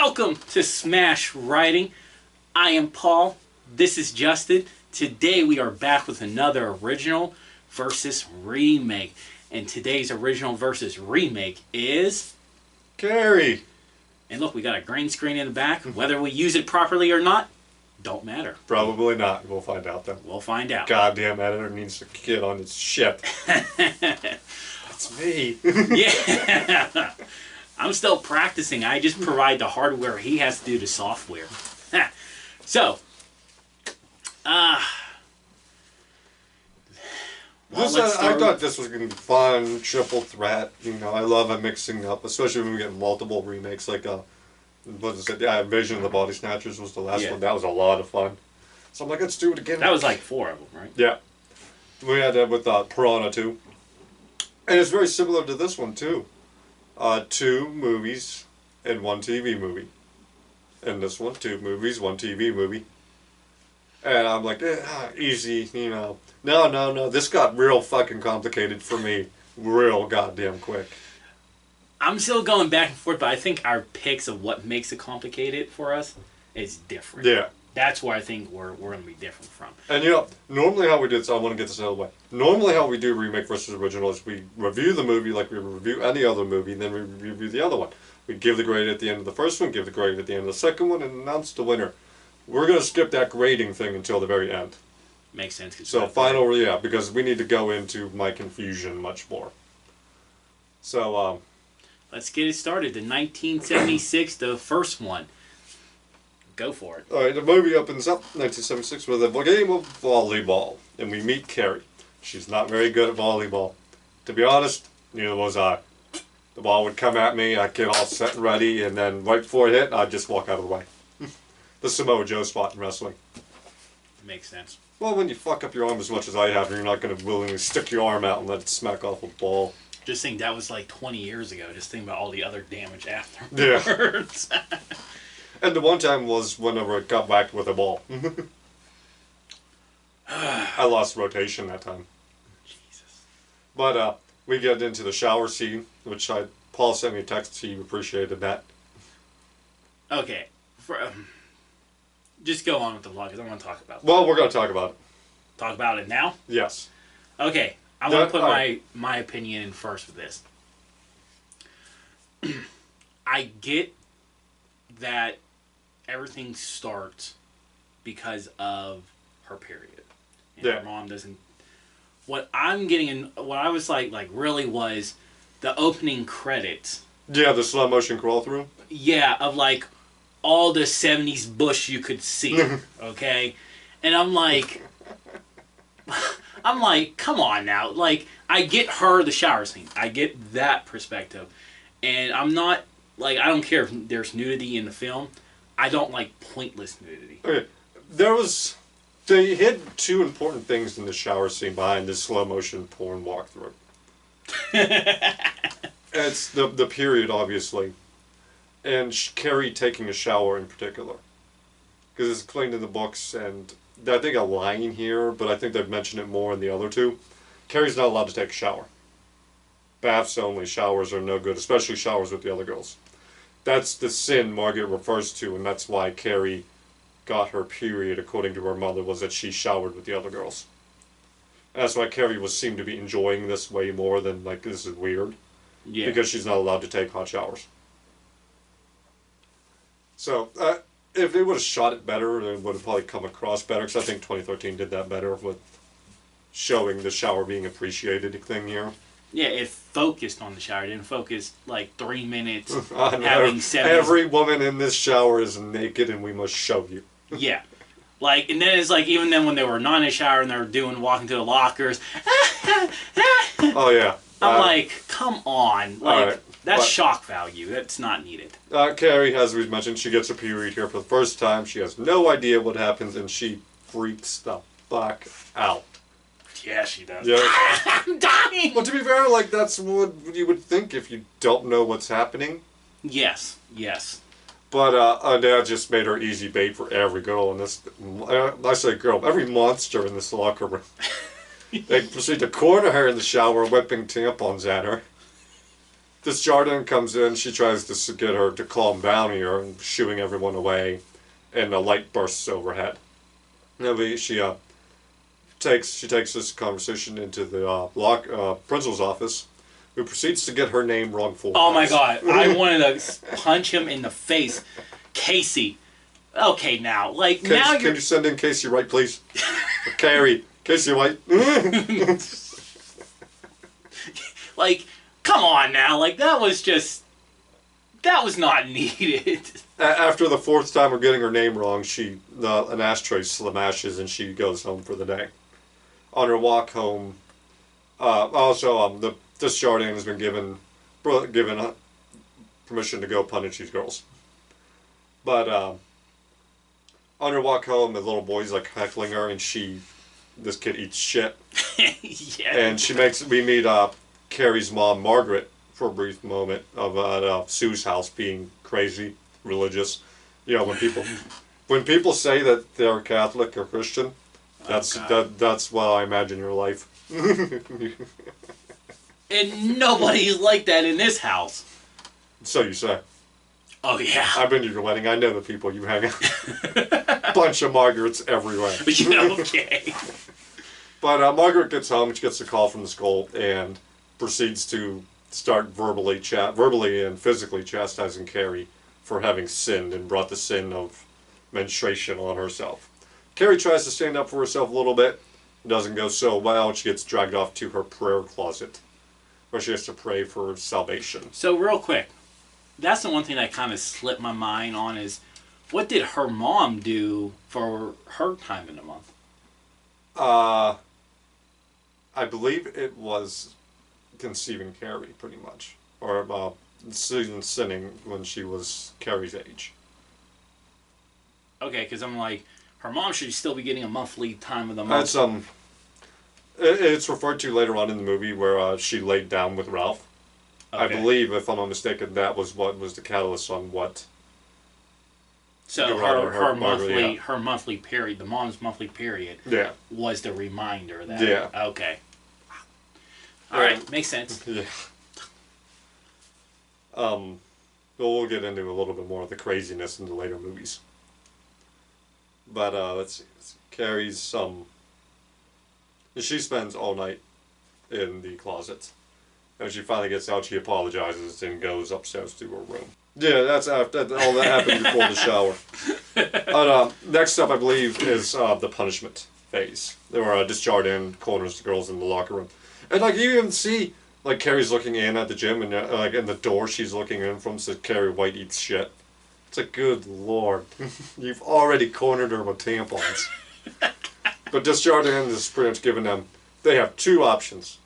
Welcome to Smash Writing. I am Paul. This is Justin. Today we are back with another original versus remake. And today's original versus remake is Carrie. And look, we got a green screen in the back. Whether we use it properly or not, don't matter. Probably not. We'll find out then. We'll find out. Goddamn editor needs to get on its ship. That's me. Yeah. I'm still practicing. I just provide the hardware. He has to do the software. So, I thought this was going to be fun, triple threat. You know, I love mixing up, especially when we get multiple remakes. Like, what is it? Yeah, Invasion of the Body Snatchers was the last one. That was a lot of fun. So I'm like, let's do it again. That was like 4 of them, right? Yeah. We had that with Piranha 2. And it's very similar to this one, too. 2 movies and 1 TV movie. And this one, 2 movies, 1 TV movie. And I'm like, easy, you know. No. This got real fucking complicated for me real goddamn quick. I'm still going back and forth, but I think our picks of what makes it complicated for us is different. Yeah. That's where I think we're going to be different from. And you know, normally how we do this, I want to get this out of the way. Normally how we do remake versus original is we review the movie like we review any other movie, and then we review the other one. We give the grade at the end of the first one, give the grade at the end of the second one, and announce the winner. We're going to skip that grading thing until the very end. Makes sense. So final, yeah, because we need to go into my confusion much more. So, let's get it started. The 1976, the first one. Go for it. Alright, the movie opens up 1976 with a game of volleyball, and we meet Carrie. She's not very good at volleyball. To be honest, neither was I. The ball would come at me, I'd get all set and ready, and then right before it hit, I'd just walk out of the way. The Samoa Joe spot in wrestling. Makes sense. Well, when you fuck up your arm as much as I have, you're not going to willingly stick your arm out and let it smack off a ball. Just think that was like 20 years ago. Just think about all the other damage afterwards. Yeah. And the one time was whenever it got whacked with a ball. I lost rotation that time. Jesus. But we get into the shower scene, which Paul sent me a text. He appreciated that. Okay. Just go on with the vlog, because I want to talk about it. Well, we're going to talk about it. Talk about it now? Yes. Okay. I want to put my opinion in first with this. I get that everything starts because of her period. And her mom doesn't... What I'm getting in... What I was like really was the opening credits. Yeah, the slow motion crawl through? Yeah, of like all the 70s bush you could see. Okay? And I'm like, come on now. Like, I get her, the shower scene. I get that perspective. And I'm not, like, I don't care if there's nudity in the film. I don't like pointless nudity. Okay. They hid 2 important things in the shower scene behind this slow motion porn walkthrough. It's the period, obviously. And Carrie taking a shower in particular. Because it's explained in the books, and I think a line here, but I think they've mentioned it more in the other 2. Carrie's not allowed to take a shower. Baths only, showers are no good, especially showers with the other girls. That's the sin Margaret refers to, and that's why Carrie got her period, according to her mother, was that she showered with the other girls. And that's why Carrie seemed to be enjoying this way more than, like, this is weird. Yeah. Because she's not allowed to take hot showers. So, if they would have shot it better, it would have probably come across better, because I think 2013 did that better with showing the shower being appreciated thing here. Yeah, it focused on the shower. It didn't focus, like, 3 minutes having 70s. Every woman in this shower is naked, and we must show you. Yeah. Like, and then it's like, even then when they were not in the shower and they were walking to the lockers. Oh, yeah. I'm like, come on. Like, right, that's shock value. That's not needed. Carrie, as we mentioned, she gets her period here for the first time. She has no idea what happens, and she freaks the fuck out. Yeah, she does. Yeah. I'm dying! Well, to be fair, like, that's what you would think if you don't know what's happening. Yes, yes. But that just made her easy bait for every girl in this... I say girl, every monster in this locker room. They proceed to corner her in the shower, whipping tampons at her. Desjardins comes in. She tries to get her to calm down here and shooing everyone away, and a light bursts overhead. She takes this conversation into the principal's office, who proceeds to get her name wrong 4 times. Oh my god, I wanted to punch him in the face. Casey. Okay, now, like, now you're... Can you send in Casey White, please? Carrie. Casey White. Like, come on now. Like, that was not needed. After the 4th time of getting her name wrong, an ashtray smashes and she goes home for the day. On her walk home, the Desjardins has been given permission to go punish these girls. But on her walk home, the little boy's like heckling her, and this kid eats shit. Yeah. And we meet Carrie's mom, Margaret, for a brief moment of Sue's house being crazy, religious. You know, when people say that they're Catholic or Christian, that's what I imagine your life. And nobody's like that in this house. So you say. Oh, yeah. I've been to your wedding. I know the people you hang out. Bunch of Margarets everywhere. Yeah, okay. But Margaret gets home. She gets a call from the school and proceeds to start verbally and physically chastising Carrie for having sinned and brought the sin of menstruation on herself. Carrie tries to stand up for herself a little bit. It doesn't go so well. She gets dragged off to her prayer closet, where she has to pray for salvation. So real quick, that's the one thing that kind of slipped my mind on is, what did her mom do for her time in the month? I believe it was conceiving Carrie, pretty much. Or sinning when she was Carrie's age. Okay, because I'm like, her mom should still be getting a monthly time of the month. It's referred to later on in the movie where she laid down with Ralph. Okay. I believe, if I'm not mistaken, that was what was the catalyst on what. So her monthly period, the mom's monthly period, was the reminder of that. Yeah. Okay. All right, makes sense. Yeah. We'll get into a little bit more of the craziness in the later movies. But let's see. Carrie's she spends all night in the closet. And when she finally gets out, she apologizes and goes upstairs to her room. Yeah, that's after all that happened before the shower. But next up, I believe, is the punishment phase. There were Desjardins corners the girls in the locker room, and like you even see, like Carrie's looking in at the gym, and like in the door she's looking in from says Carrie White eats shit. It's like, good lord, you've already cornered her with tampons. But Desjardins is pretty much giving them. They have 2 options.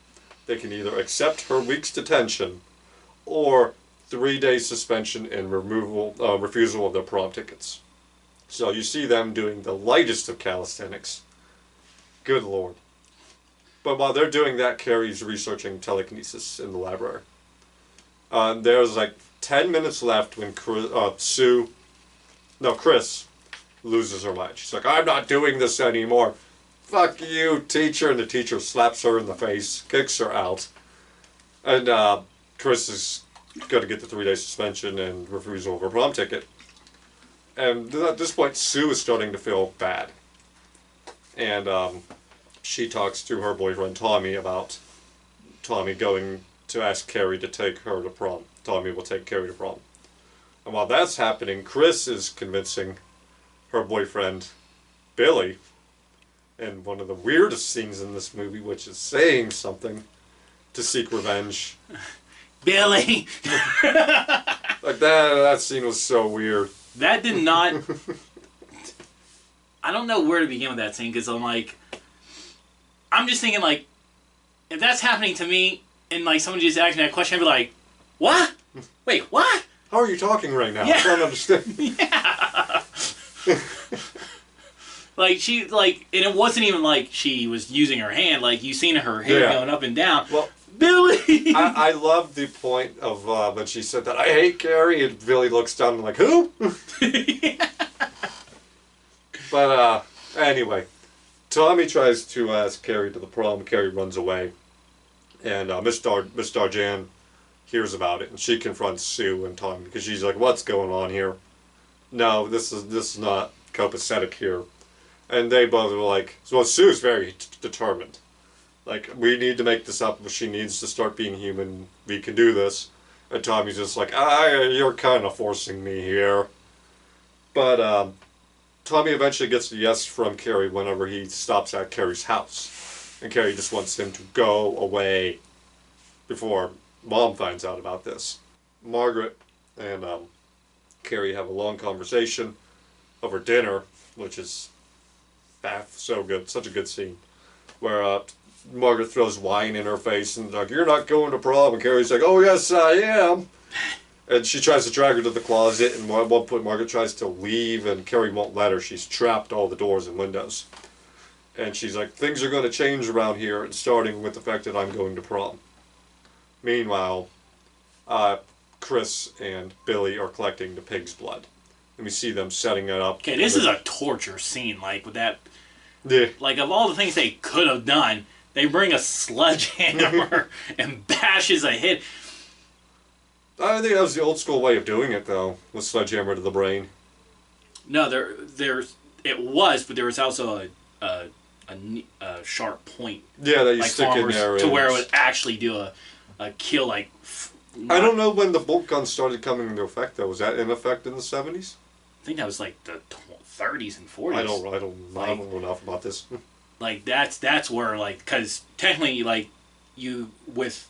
They can either accept her week's detention, or 3-day suspension and refusal of their prom tickets. So you see them doing the lightest of calisthenics. Good lord. But while they're doing that, Carrie's researching telekinesis in the library. There's like 10 minutes left when Chris loses her mind. She's like, I'm not doing this anymore. Fuck you, teacher. And the teacher slaps her in the face, kicks her out. And Chris is going to get the 3-day suspension and refusal of her prom ticket. And at this point, Sue is starting to feel bad. And she talks to her boyfriend Tommy about Tommy going to ask Carrie to take her to prom. Tommy will take Carrie to prom. And while that's happening, Chris is convincing her boyfriend Billy, in one of the weirdest scenes in this movie, which is saying something, to seek revenge. Billy! Like that scene was so weird. That did not... I don't know where to begin with that scene, because I'm just thinking, like, if that's happening to me, and, like, someone just asked me that question, I'd be like, what? Wait, what? How are you talking right now? Yeah. I don't understand. Yeah. And it wasn't even like she was using her hand. Like, you seen her hair going up and down. Well, Billy! I love the point of when she said that, I hate Carrie, and Billy looks down and like, who? Yeah. But, anyway, Tommy tries to ask Carrie to the prom. Carrie runs away. And Miss Darjan hears about it, and she confronts Sue and Tommy because she's like, "What's going on here? No, this is not copacetic here." And they both were like, "Well, Sue's very determined. Like, we need to make this up. She needs to start being human. We can do this." And Tommy's just like, "You're kind of forcing me here." But Tommy eventually gets a yes from Carrie whenever he stops at Carrie's house. And Carrie just wants him to go away before Mom finds out about this. Margaret and Carrie have a long conversation over dinner, which is so good, such a good scene, where Margaret throws wine in her face and like, "You're not going to prom," and Carrie's like, "Oh yes, I am." And she tries to drag her to the closet, and at one point Margaret tries to leave, and Carrie won't let her. She's trapped all the doors and windows. And she's like, "Things are going to change around here, starting with the fact that I'm going to prom." Meanwhile, Chris and Billy are collecting the pig's blood. And we see them setting it up. Okay, this is a torture scene, like, with that... Yeah. Like, of all the things they could have done, they bring a sledgehammer and bashes a hit. I think that was the old school way of doing it, though, with sledgehammer to the brain. No, it was, but there was also a sharp point. Yeah, that you like stick in there. To where it would actually do a kill, like... I don't know when the bolt gun started coming into effect, though. Was that in effect in the 70s? I think that was like the 30s and 40s. I don't know enough about this. Like, that's where, like, because technically, like, you, with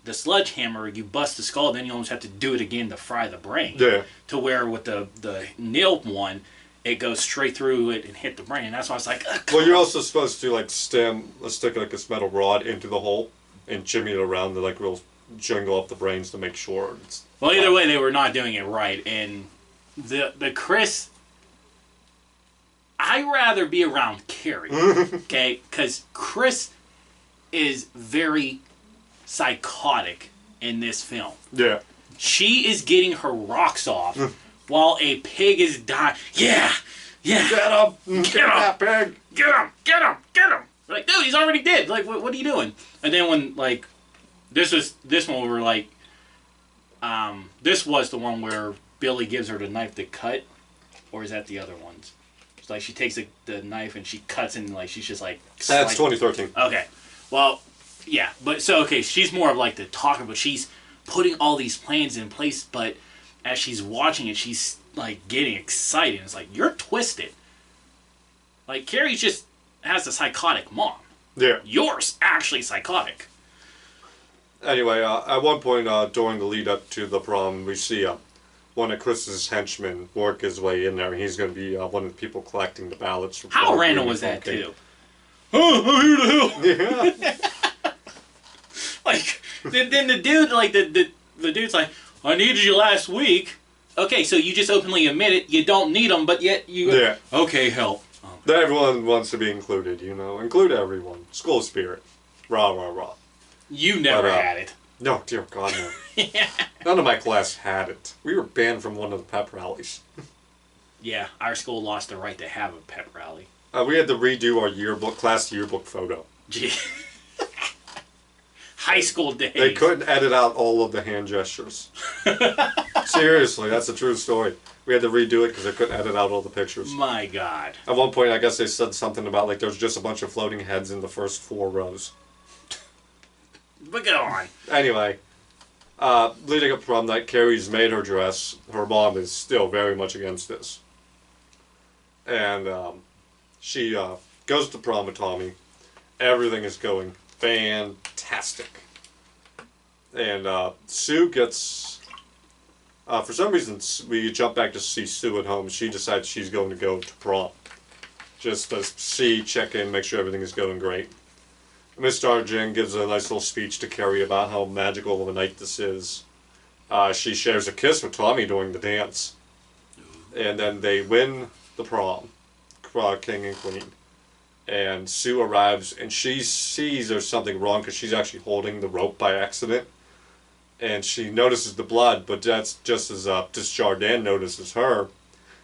the sledgehammer, you bust the skull, then you almost have to do it again to fry the brain. Yeah. To where with the nail one, it goes straight through it and hit the brain. And that's why I was like, well, you're also supposed to, like, stick, like, this metal rod into the hole and jimmy it around to, like, real jingle up the brains to make sure it's... Well, either way, they were not doing it right. And the Chris... I'd rather be around Carrie, okay? Because Chris is very psychotic in this film. Yeah. She is getting her rocks off while a pig is dying. Yeah! Get him! Get that pig! Get him! Get him! Get him! We're like, dude, he's already dead. Like, what are you doing? And then when, like, this one where, like, this was the one where Billy gives her the knife to cut, or is that the other ones? Like, she takes the knife and she cuts and, like, she's just like... That's 2013. Okay. Well, yeah. But, so, okay, she's more of, like, the talker, but she's putting all these plans in place, but as she's watching it, she's, like, getting excited. It's like, you're twisted. Like, Carrie just has a psychotic mom. Yeah. Yours actually psychotic. Anyway, at one point during the lead-up to the prom, we see... one of Chris's henchmen work his way in there, and he's going to be one of the people collecting the ballots. How random was that, too? Oh, I'm here to help! Yeah. Like, then the dude, like, the dude's like, "I needed you last week." Okay, so you just openly admit it, you don't need them, but yet you... Yeah. Okay, help. Everyone wants to be included, you know. Include everyone. School spirit. Rah, rah, rah. You never had it. No, dear God, no. Yeah. None of my class had it. We were banned from one of the pep rallies. Yeah, our school lost the right to have a pep rally. We had to redo our class yearbook photo. Gee. High school days. They couldn't edit out all of the hand gestures. Seriously, that's a true story. We had to redo it because they couldn't edit out all the pictures. My God. At one point, I guess they said something about, like, there was just a bunch of floating heads in the first 4 rows. But go on. Anyway, leading up to prom night, Carrie's made her dress. Her mom is still very much against this. And she goes to prom with Tommy. Everything is going fantastic. And Sue gets... for some reason, we jump back to see Sue at home. She decides she's going to go to prom. Just to check in, make sure everything is going great. Miss Darjen gives a nice little speech to Carrie about how magical of a night this is. She shares a kiss with Tommy during the dance. And then they win the prom, king and queen. And Sue arrives, and she sees there's something wrong because she's actually holding the rope by accident. And she notices the blood, but that's just as Desjardins notices her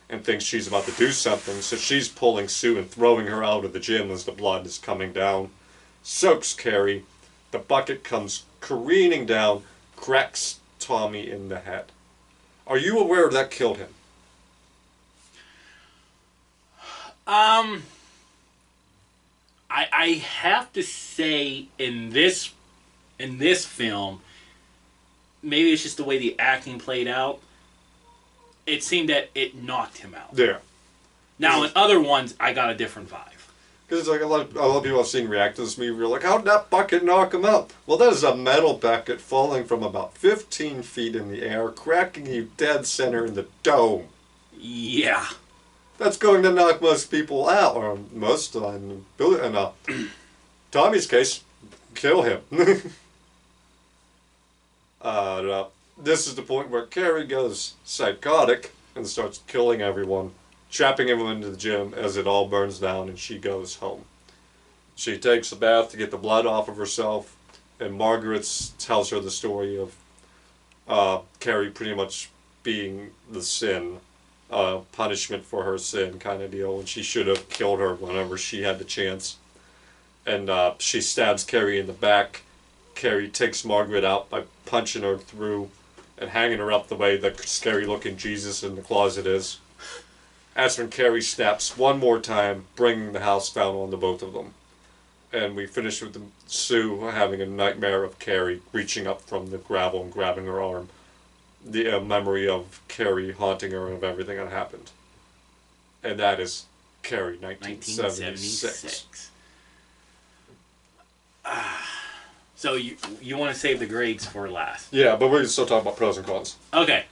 and thinks she's about to do something. So she's pulling Sue and throwing her out of the gym as the blood is coming down. Soaks Carrie. The bucket comes careening down, cracks Tommy in the head. Are you aware that killed him? I have to say in this film, maybe it's just the way the acting played out. It seemed that it knocked him out. Yeah. Now in other ones, I got a different vibe. Because it's like a lot of people I've seen react to this movie are like, how'd that bucket knock him out? Well, that is a metal bucket falling from about 15 feet in the air, cracking you dead center in the dome. Yeah. That's going to knock most people out, or most, in Tommy's case, kill him. This is the point where Carrie goes psychotic and starts killing everyone, trapping everyone into the gym as it all burns down, and she goes home. She takes a bath to get the blood off of herself, and Margaret tells her the story of Carrie pretty much being the sin, punishment for her sin kind of deal, and she should have killed her whenever she had the chance. And she stabs Carrie in the back. Carrie takes Margaret out by punching her through and hanging her up the way the scary-looking Jesus in the closet is. That's when Carrie snaps one more time, bringing the house down on the both of them. And we finish with Sue having a nightmare of Carrie reaching up from the gravel and grabbing her arm. The memory of Carrie haunting her and of everything that happened. And that is Carrie, 1976. So you want to save the grades for last? Yeah, but we're still talking about pros and cons. Okay.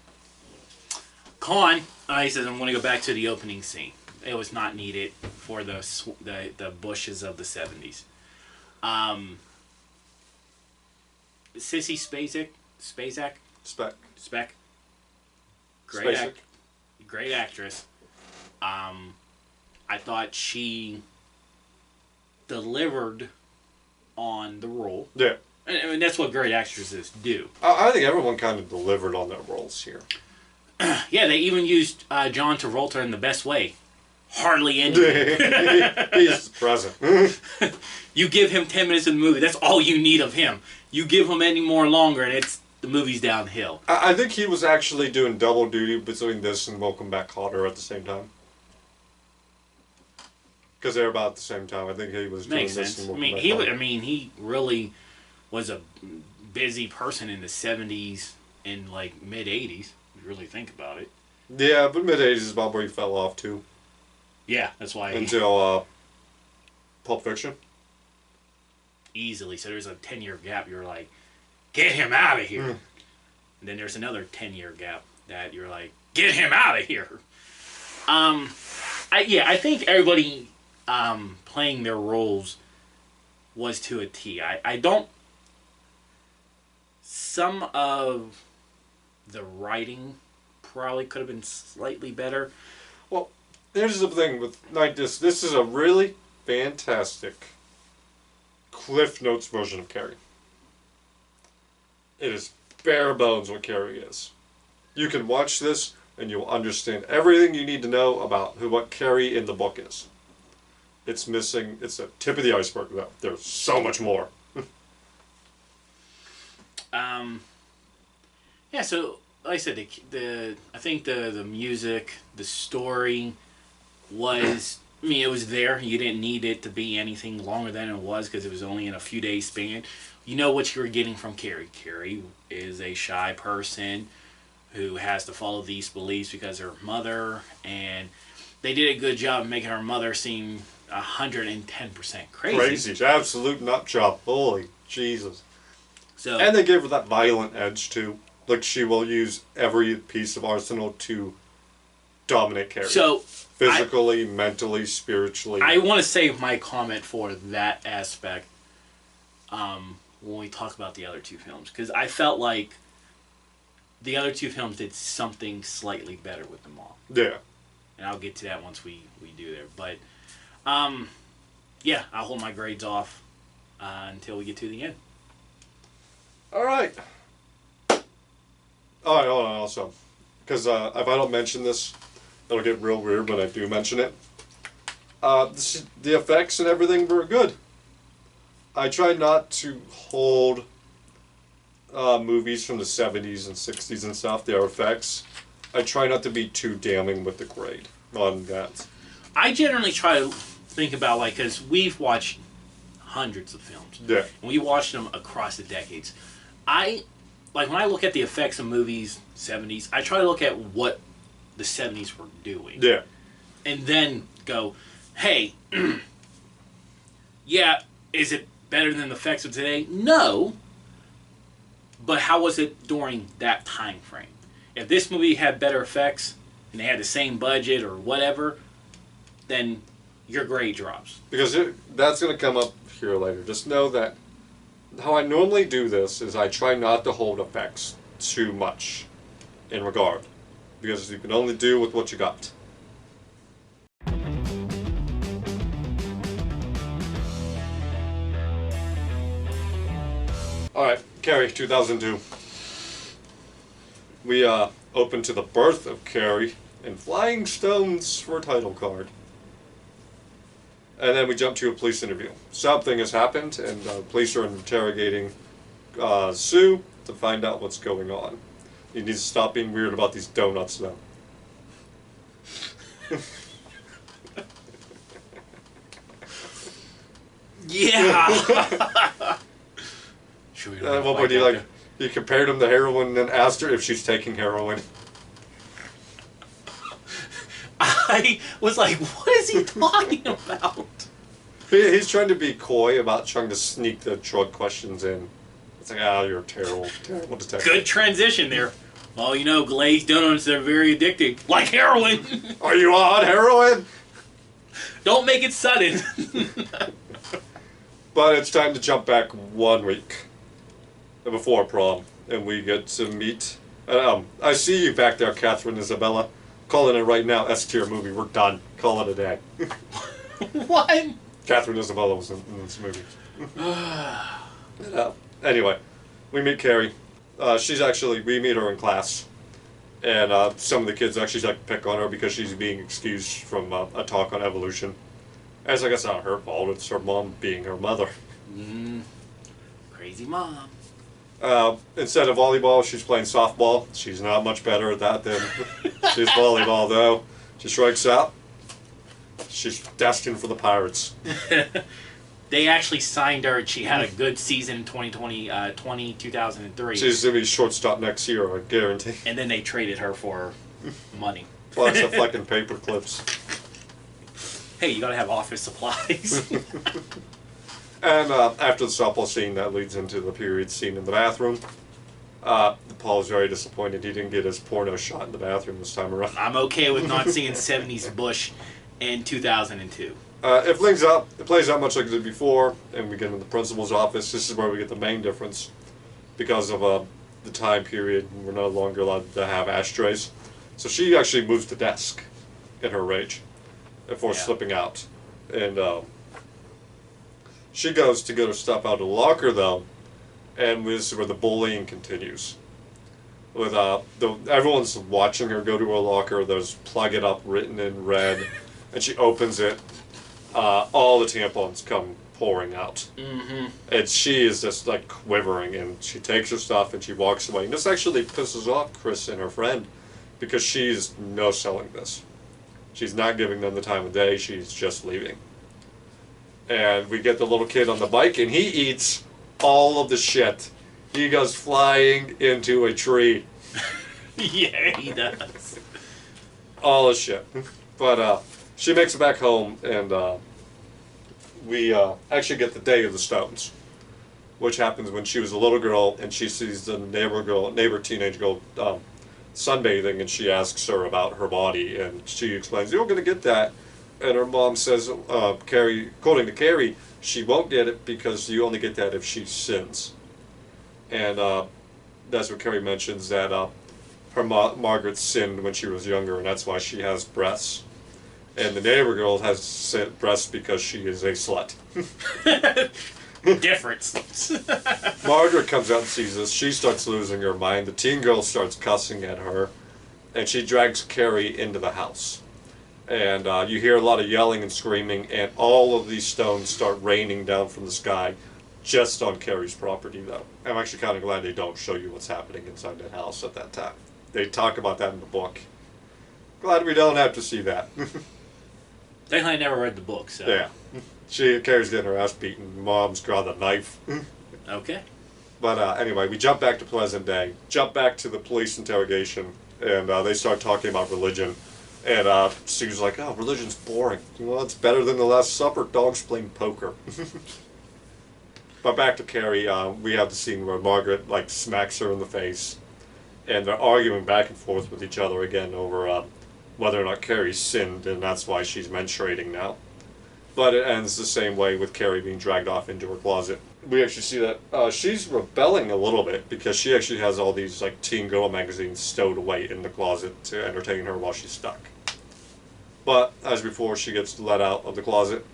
Con, he says, I'm going to go back to the opening scene. It was not needed for the bushes of the 70s. Sissy Spacek? Spec. Great actress. I thought she delivered on the role. Yeah. And that's what great actresses do. I think everyone kind of delivered on their roles here. Yeah, they even used John Travolta in the best way. Hardly anything. He's present. You give him 10 minutes in the movie, that's all you need of him. You give him any more longer and the movie's downhill. I think he was actually doing double duty between this and Welcome Back Kotter at the same time. Because they're about the same time. I think he was doing this and Welcome Back Kotter. He really was a busy person in the 70s and like mid-80s. If you really think about it. Yeah, but mid-80s is about where he fell off too. Yeah, that's why. Until Pulp Fiction. Easily. So there's a 10-year gap. You're like, get him out of here. And then there's another 10-year gap that you're like, get him out of here. I think everybody playing their roles was to a T. I don't. Some of the writing probably could have been slightly better. Well, here's the thing with Night This. This is a really fantastic Cliff Notes version of Carrie. It is bare bones what Carrie is. You can watch this and you'll understand everything you need to know about what Carrie in the book is. It's missing. It's the tip of the iceberg, though. There's so much more. Yeah, so like I said, I think the music, the story was. I mean, it was there. You didn't need it to be anything longer than it was because it was only in a few days span. You know what you were getting from Carrie. Carrie is a shy person who has to follow these beliefs because her mother, and they did a good job of making her mother seem 110% crazy. Crazy, absolute nut job. Holy Jesus. So, and they gave her that violent edge too. Like she will use every piece of arsenal to dominate Carrie. So physically, mentally, spiritually. I want to save my comment for that aspect when we talk about the other two films. Because I felt like the other two films did something slightly better with them all. Yeah. And I'll get to that once we do there. But, yeah, I'll hold my grades off until we get to the end. All right. All right, hold on also. Because if I don't mention this, it'll get real weird when I do mention it. The effects and everything were good. I tried not to hold movies from the 70s and 60s and stuff, their effects, I try not to be too damning with the grade on that. I generally try to think about, like, because we've watched hundreds of films. Yeah. And we watched them across the decades. Like, when I look at the effects of movies, 70s, I try to look at what the 70s were doing. Yeah. And then go, hey, yeah, is it better than the effects of today? No. But how was it during that time frame? If this movie had better effects and they had the same budget or whatever, then your grade drops. Because that's going to come up here later. Just know that how I normally do this is I try not to hold effects too much in regard. Because you can only do with what you got. Alright, Carrie, 2002. We open to the birth of Carrie and flying stones for a title card. And then we jump to a police interview. Something has happened, and police are interrogating Sue to find out what's going on. You need to stop being weird about these donuts now. Yeah! At one point, he compared him to heroin and then asked her if she's taking heroin. I was like, what is he talking about? He's trying to be coy about trying to sneak the drug questions in. It's like, you're a terrible, terrible detective. Good transition there. Well, you know, glazed donuts are very addicting. Like heroin! Are you on heroin? Don't make it sudden. But it's time to jump back 1 week before prom, and we get to meet. I see you back there, Catherine Isabella. Calling it right now, S-tier movie. We're done. Call it a day. What? Catherine Isabella was in this movie. Anyway, we meet Carrie. We meet her in class. And some of the kids actually like pick on her because she's being excused from a talk on evolution. As I guess not her fault, it's her mom being her mother. Crazy mom. Instead of volleyball, she's playing softball. She's not much better at that than she's volleyball, though. She strikes out. She's destined for the Pirates. They actually signed her. She had a good season in 2003. She's going to be shortstop next year, I guarantee. And then they traded her for money. Lots of fucking paper clips. Hey, you gotta have office supplies. And after the softball scene, that leads into the period scene in the bathroom. Paul's very disappointed he didn't get his porno shot in the bathroom this time around. I'm okay with not seeing 70s Bush in 2002. It plays out much like it did before, and we get into the principal's office. This is where we get the main difference. Because of the time period, we're no longer allowed to have ashtrays. So she actually moves the desk in her rage before slipping out. And she goes to get her stuff out of the locker, though, and this is where the bullying continues. With everyone's watching her go to her locker. There's "plug it up" written in red, and she opens it. All the tampons come pouring out, and she is just like quivering. And she takes her stuff and she walks away. And this actually pisses off Chris and her friend because she's no selling this. She's not giving them the time of day. She's just leaving. And we get the little kid on the bike, and he eats all of the shit. He goes flying into a tree. Yeah, he does. All the shit. But she makes it back home, and we actually get the Day of the Stones, which happens when she was a little girl, and she sees the neighbor teenage girl sunbathing, and she asks her about her body, and she explains, "You're going to get that." And her mom says, Carrie, according to Carrie, she won't get it because you only get that if she sins. And that's what Carrie mentions, that her Margaret sinned when she was younger, and that's why she has breasts. And the neighbor girl has breasts because she is a slut. Difference. Margaret comes out and sees this. She starts losing her mind. The teen girl starts cussing at her, and she drags Carrie into the house. And you hear a lot of yelling and screaming, and all of these stones start raining down from the sky just on Carrie's property, though. I'm actually kind of glad they don't show you what's happening inside that house at that time. They talk about that in the book. Glad we don't have to see that. Thankfully, I never read the book, so... Yeah. Carrie's getting her ass beaten. Mom's got a knife. Okay. But anyway, we jump back to present day. Jump back to the police interrogation, and they start talking about religion. And Sue's like, "Oh, religion's boring. Well, it's better than the Last Supper. Dogs playing poker." But back to Carrie, we have the scene where Margaret smacks her in the face, and they're arguing back and forth with each other again over whether or not Carrie sinned, and that's why she's menstruating now. But it ends the same way with Carrie being dragged off into her closet. We actually see that she's rebelling a little bit because she actually has all these teen girl magazines stowed away in the closet to entertain her while she's stuck. But as before, she gets let out of the closet.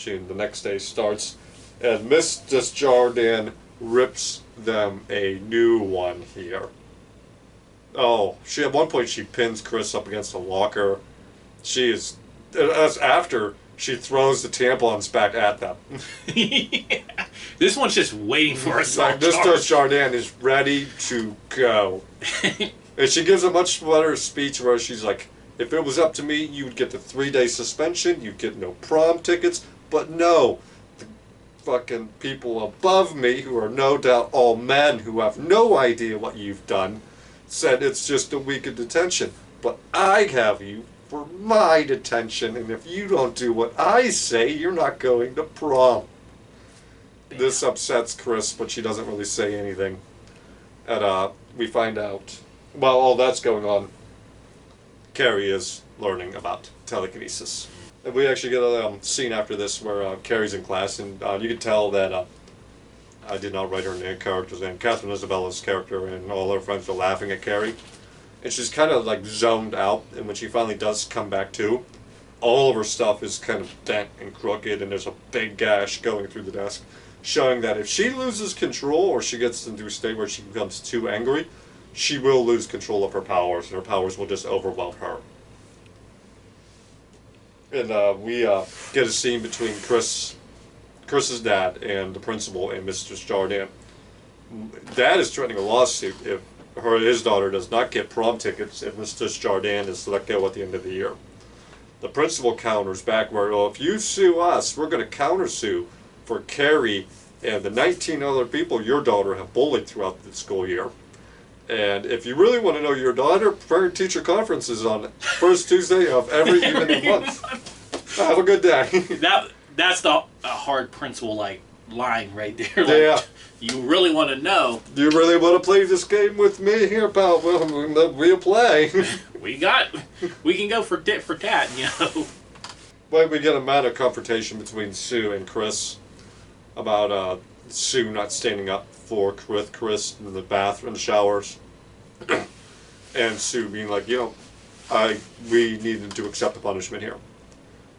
The next day starts, and Miss Desjardins rips them a new one here. Oh, at one point she pins Chris up against a locker. That's after she throws the tampons back at them. Yeah. This one's just waiting for us. Miss Desjardins is ready to go. And she gives a much better speech where she's like, "If it was up to me, you would get the 3-day suspension, you'd get no prom tickets, but no, the fucking people above me, who are no doubt all men who have no idea what you've done, said it's just a week of detention, but I have you for my detention, and if you don't do what I say, you're not going to prom." Bam. This upsets Chris, but she doesn't really say anything. And we find out, while all that's going on, Carrie is learning about telekinesis. And we actually get a scene after this where Carrie's in class, and you can tell that I did not write her character's name. Catherine Isabella's character and all her friends are laughing at Carrie. And she's kind of zoned out, and when she finally does come back to, all of her stuff is kind of bent and crooked, and there's a big gash going through the desk, showing that if she loses control or she gets into a state where she becomes too angry, she will lose control of her powers, and her powers will just overwhelm her. And we get a scene between Chris's dad and the principal and Mr. Desjardins. Dad is threatening a lawsuit if his daughter does not get prom tickets if Mr. Desjardins is let go at the end of the year. The principal counters back where, "Well, if you sue us, we're going to countersue for Carrie and the 19 other people your daughter have bullied throughout the school year. And if you really want to know your daughter, parent-teacher conferences on first Tuesday of every evening month. Have a good day." That's the hard principal line right there. Yeah. You really want to know? "You really want to play this game with me here, pal? Well, we'll play." We can go for tit for tat, But we get a minor confrontation between Sue and Chris about Sue not standing up for Chris in the bathroom, in the showers, and Sue being like, we need to accept the punishment here,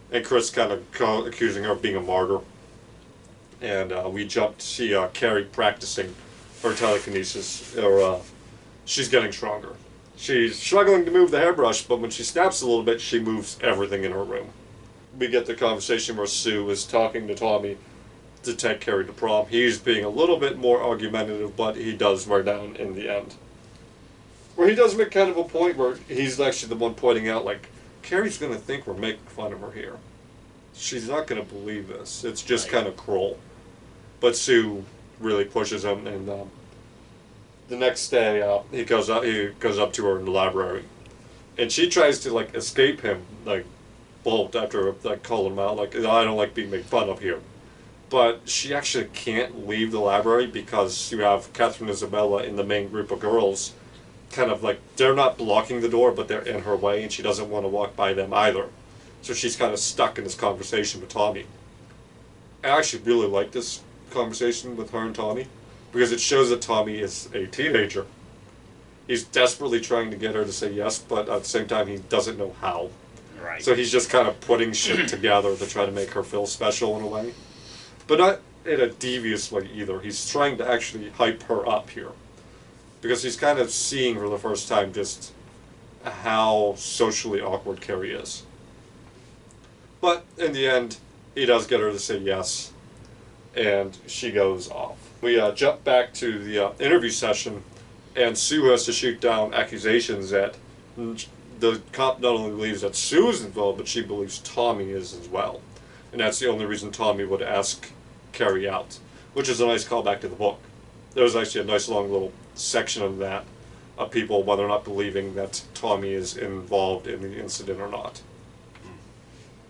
and Chris kind of accusing her of being a martyr. And we jump to see Carrie practicing her telekinesis, or she's getting stronger. She's struggling to move the hairbrush, but when she snaps a little bit, she moves everything in her room. We get the conversation where Sue is talking to Tommy to take Carrie to prom. He's being a little bit more argumentative, but he does wear down in the end. Where he does make kind of a point where he's actually the one pointing out, Carrie's going to think we're making fun of her here. She's not going to believe this. It's just kind of cruel. But Sue really pushes him, and the next day he goes up to her in the library, and she tries to escape him, bolt after calling him out, "I don't like being made fun of here." But she actually can't leave the library because you have Catherine Isabella in the main group of girls, kind of they're not blocking the door, but they're in her way, and she doesn't want to walk by them either. So she's kind of stuck in this conversation with Tommy. I actually really like this conversation with her and Tommy, because it shows that Tommy is a teenager. He's desperately trying to get her to say yes, but at the same time he doesn't know how. Right. So he's just kind of putting shit together to try to make her feel special in a way. But not in a devious way either. He's trying to actually hype her up here, because he's kind of seeing for the first time just how socially awkward Carrie is. But in the end, he does get her to say yes. and she goes off. We jump back to the interview session, and Sue has to shoot down accusations that the cop not only believes that Sue is involved, but she believes Tommy is as well. And that's the only reason Tommy would ask Carrie out, which is a nice callback to the book. There was actually a nice long little section of that, of people whether or not believing that Tommy is involved in the incident or not.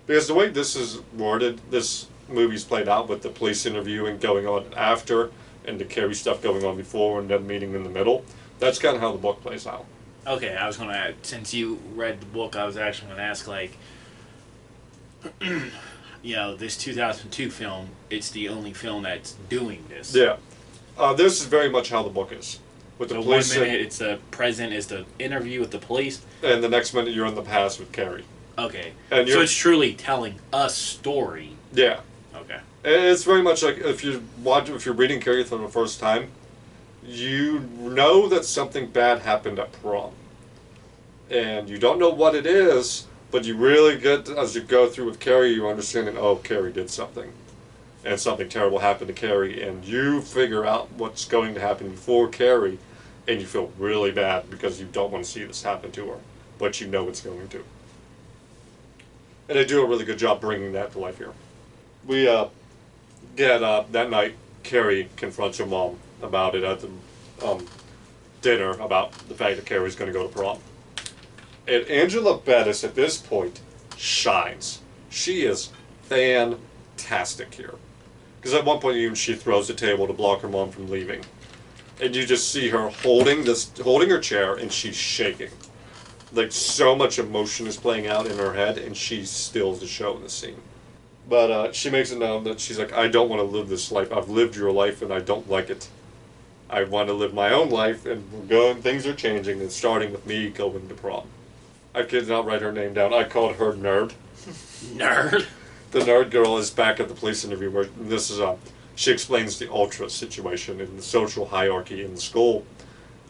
Because the way this is worded, this movie's played out with the police interviewing going on after, and the Carrie stuff going on before, and then meeting in the middle. That's kind of how the book plays out. Okay, I was going to add, since you read the book, I was actually going to ask, like, you know, this 2002 film, it's the only film that's doing this. Yeah. This is very much how the book is. With the so police 1 minute, it's the present, is the interview with the police. And the next minute, you're in the past with Carrie. Okay. And so it's truly telling a story. Yeah. Okay. It's very much like if you're reading Carrie for the first time, you know that something bad happened at prom. And you don't know what it is, but you really get, as you go through with Carrie, you're understanding, oh, Carrie did something. And something terrible happened to Carrie, and you figure out what's going to happen before Carrie, and you feel really bad because you don't want to see this happen to her, but you know it's going to. And they do a really good job bringing that to life here. We get that night, Carrie confronts her mom about it at the dinner, about the fact that Carrie's going to go to prom. And Angela Bettis at this point shines. She is fantastic here. Because at one point even she throws the table to block her mom from leaving. And you just see her holding her chair, and she's shaking. Like, so much emotion is playing out in her head, and she steals the show in the scene. But she makes it known that she's like, I don't want to live this life. I've lived your life, and I don't like it. I want to live my own life, and things are changing, and starting with me going to prom. I could not write her name down. I called her Nerd. Nerd? The nerd girl is back at the police interview where this is she explains the ultra situation and the social hierarchy in the school.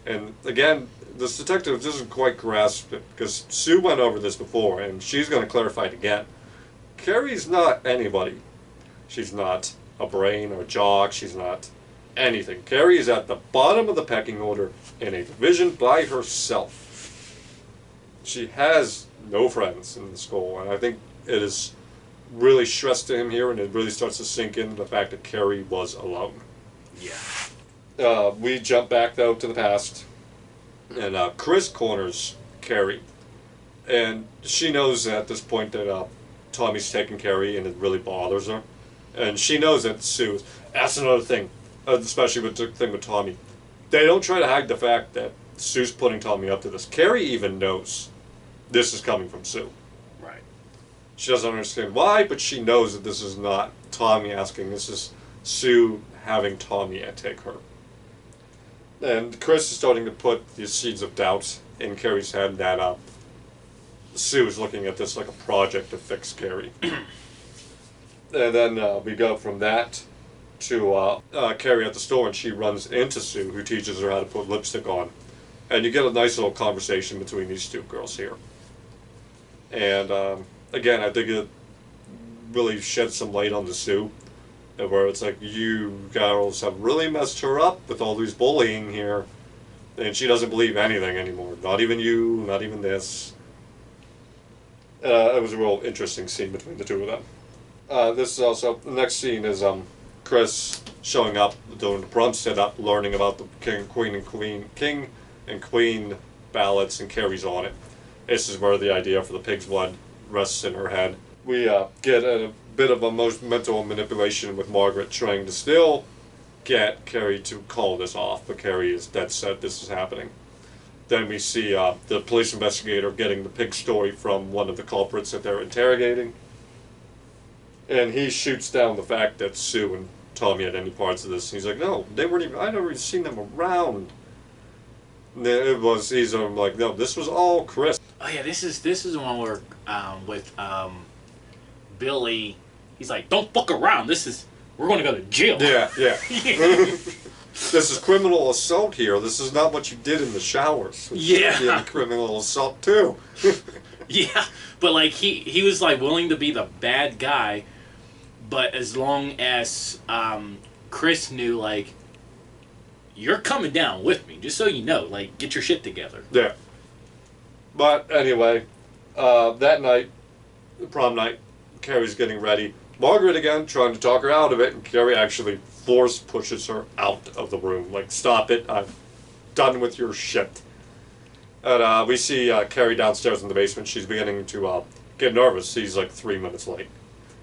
And again, this detective doesn't quite grasp it because Sue went over this before, and she's going to clarify it again. Carrie's not anybody. She's not a brain or a jock. She's not anything. Carrie is at the bottom of the pecking order in a division by herself. She has no friends in the school, and I think it is really stressed to him here, and it really starts to sink in the fact that Carrie was alone. Yeah. We jump back, though, to the past, and Chris corners Carrie. And she knows at this point that Tommy's taking Carrie, and it really bothers her. And she knows that Sue is... That's another thing, especially with the thing with Tommy. They don't try to hide the fact that Sue's putting Tommy up to this. Carrie even knows this is coming from Sue. She doesn't understand why, but she knows that this is not Tommy asking. This is Sue having Tommy take her. And Chris is starting to put these seeds of doubt in Carrie's head that Sue is looking at this like a project to fix Carrie. And then we go from that to Carrie at the store, and she runs into Sue, who teaches her how to put lipstick on. And you get a nice little conversation between these two girls here. And... again, I think it really sheds some light on the Sue, where it's like, you girls have really messed her up with all these bullying here, and she doesn't believe anything anymore. Not even you, not even this. It was a real interesting scene between the two of them. This is also, the next scene is Chris showing up, doing the prom setup, learning about the king and queen ballots, and Carrie's on it. This is where the idea for the pig's blood rests in her head. We get a bit of a mental manipulation with Margaret trying to still get Carrie to call this off, but Carrie is dead set this is happening. Then we see the police investigator getting the pig story from one of the culprits that they're interrogating. And he shoots down the fact that Sue and Tommy had any parts of this. He's like, no, they weren't even, I'd never even seen them around. And he's like, no, this was all Chris. Oh yeah, this is the one where with Billy, he's like, don't fuck around. We're going to go to jail. Yeah. This is criminal assault here. This is not what you did in the showers. Yeah. Criminal assault too. Yeah, but like he was like willing to be the bad guy, But as long as Chris knew, like, you're coming down with me, just so you know, like, get your shit together. Yeah. But anyway, that night, prom night, Carrie's getting ready. Margaret again trying to talk her out of it, and Carrie actually force pushes her out of the room. Like, stop it, I'm done with your shit. And we see Carrie downstairs in the basement. She's beginning to get nervous. She's like 3 minutes late,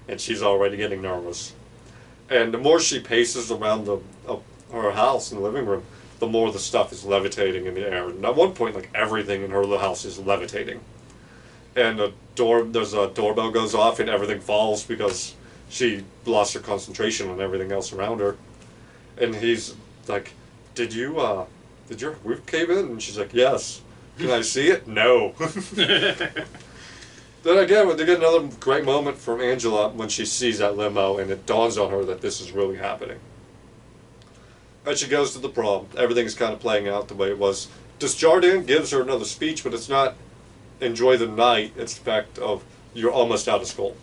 and she's already getting nervous. And the more she paces around her house in the living room, the more the stuff is levitating in the air. And at one point, like, everything in her little house is levitating. And there's a doorbell goes off, and everything falls because she lost her concentration on everything else around her. And he's like, did your roof cave in? And she's like, yes. Can I see it? No. Then again, they get another great moment from Angela when she sees that limo, and it dawns on her that this is really happening. And she goes to the prom. Everything's kind of playing out the way it was. Desjardins gives her another speech, but it's not enjoy the night. It's the fact of you're almost out of school.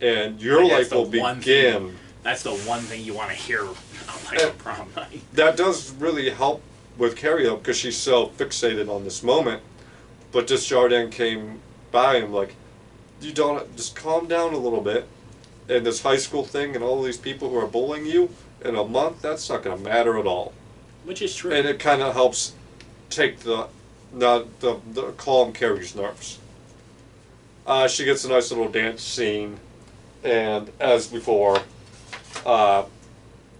And your life will begin. That's the one thing you want to hear on like a prom night. That does really help with Carrie though, because she's so fixated on this moment. But Desjardins came by and like, you don't just calm down a little bit. And this high school thing and all these people who are bullying you in a month, that's not going to matter at all. Which is true. And it kind of helps take the calm Carrie's nerves. She gets a nice little dance scene, and as before,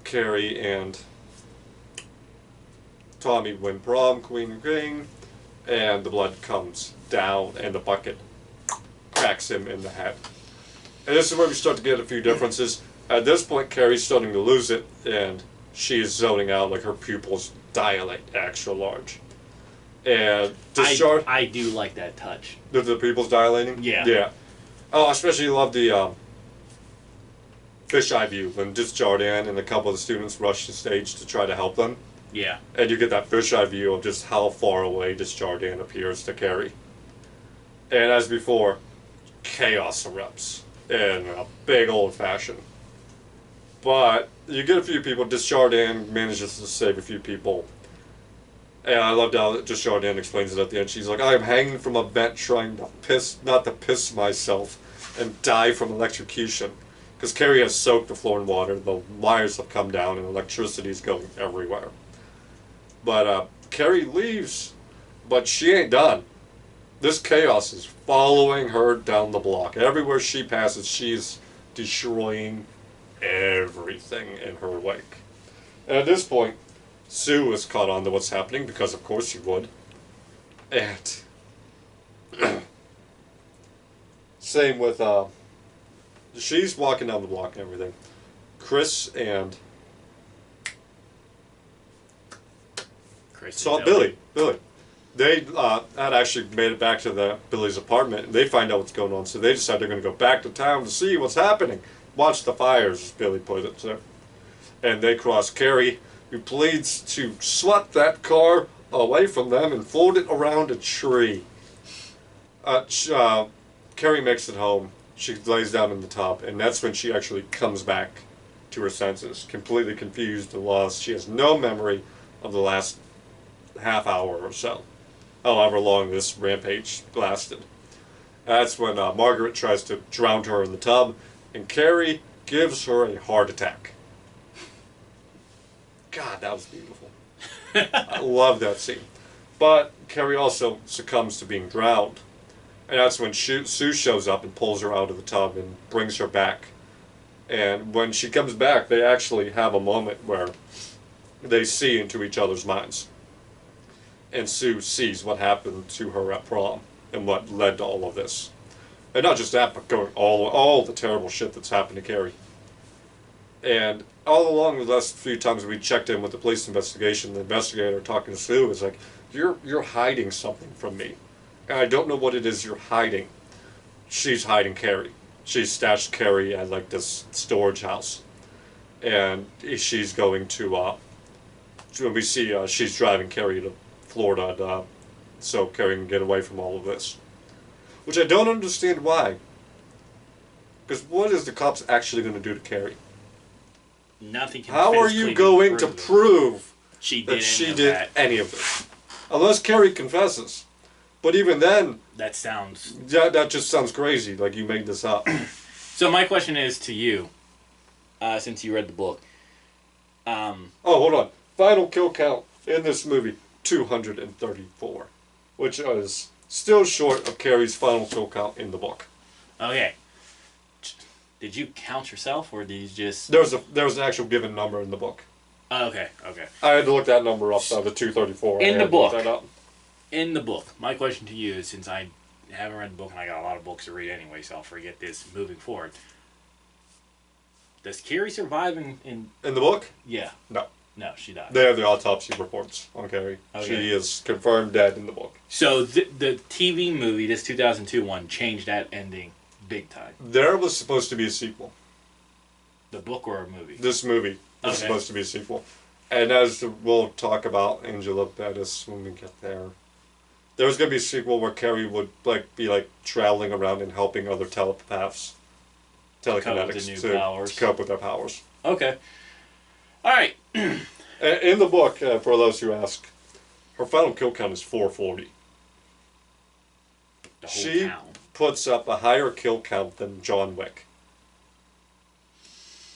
Carrie and Tommy win prom, queen and king, and the blood comes down, and the bucket cracks him in the head. And this is where we start to get a few differences. At this point, Carrie's starting to lose it, and she is zoning out, like her pupils dilate extra large. And I do like that touch. The pupils dilating? Yeah. Yeah. Oh, I especially love the fisheye view when Desjardins and a couple of the students rush the stage to try to help them. Yeah. And you get that fisheye view of just how far away Desjardins appears to Carrie. And as before, chaos erupts in a big old fashion. But you get a few people. Desjardins manages to save a few people. And I loved how Desjardins explains it at the end. She's like, I am hanging from a vent trying not to piss myself and die from electrocution. Because Carrie has soaked the floor in water, the wires have come down, and electricity is going everywhere. But Carrie leaves, but she ain't done. This chaos is following her down the block. Everywhere she passes, she's destroying everything in her wake. And at this point, Sue is caught on to what's happening, because of course she would. And same with, she's walking down the block and everything. Chris saw Billy. They had actually made it back to Billy's apartment, and they find out what's going on, so they decide they're going to go back to town to see what's happening. Watch the fires, as Billy put it. So. And they cross Carrie, who pleads to slut that car away from them and float it around a tree. Carrie makes it home. She lays down in the tub, and that's when she actually comes back to her senses, completely confused and lost. She has no memory of the last half hour or so, however long this rampage lasted. That's when Margaret tries to drown her in the tub, and Carrie gives her a heart attack. God, that was beautiful. I love that scene. But Carrie also succumbs to being drowned. And that's when Sue shows up and pulls her out of the tub and brings her back. And when she comes back, they actually have a moment where they see into each other's minds. And Sue sees what happened to her at prom and what led to all of this. And not just that, but going all the terrible shit that's happened to Carrie. And all along the last few times we checked in with the police investigation, the investigator talking to Sue was like, you're hiding something from me. And I don't know what it is you're hiding. She's hiding Carrie. She's stashed Carrie at like this storage house. And she's going to we see she's driving Carrie to Florida so Carrie can get away from all of this. Which I don't understand why. Because what is the cops actually going to do to Carrie? Nothing can How are you going to prove that she did any of this? Unless Carrie confesses. But even then... That sounds... That just sounds crazy, like you made this up. So my question is to you, since you read the book. Oh, hold on. Final kill count in this movie, 234. Which is still short of Carrie's final kill count in the book. Okay. Did you count yourself, or did you just... There was an actual given number in the book. Oh, okay. I had to look that number up, the 234. In the book. In the book, my question to you is, since I haven't read the book and I got a lot of books to read anyway, so I'll forget this moving forward. Does Carrie survive in the book? Yeah. No. No, she died. They have the autopsy reports on Carrie. Okay. She is confirmed dead in the book. So the TV movie, this 2002 one, changed that ending big time. There was supposed to be a sequel. The book or a movie? This movie was supposed to be a sequel. And as we'll talk about Angela Bettis when we get there, there was going to be a sequel where Carrie would be traveling around and helping other telekinetics to cope with their powers. Okay. All right. In the book, for those who ask, her final kill count is 440. She puts up a higher kill count than John Wick.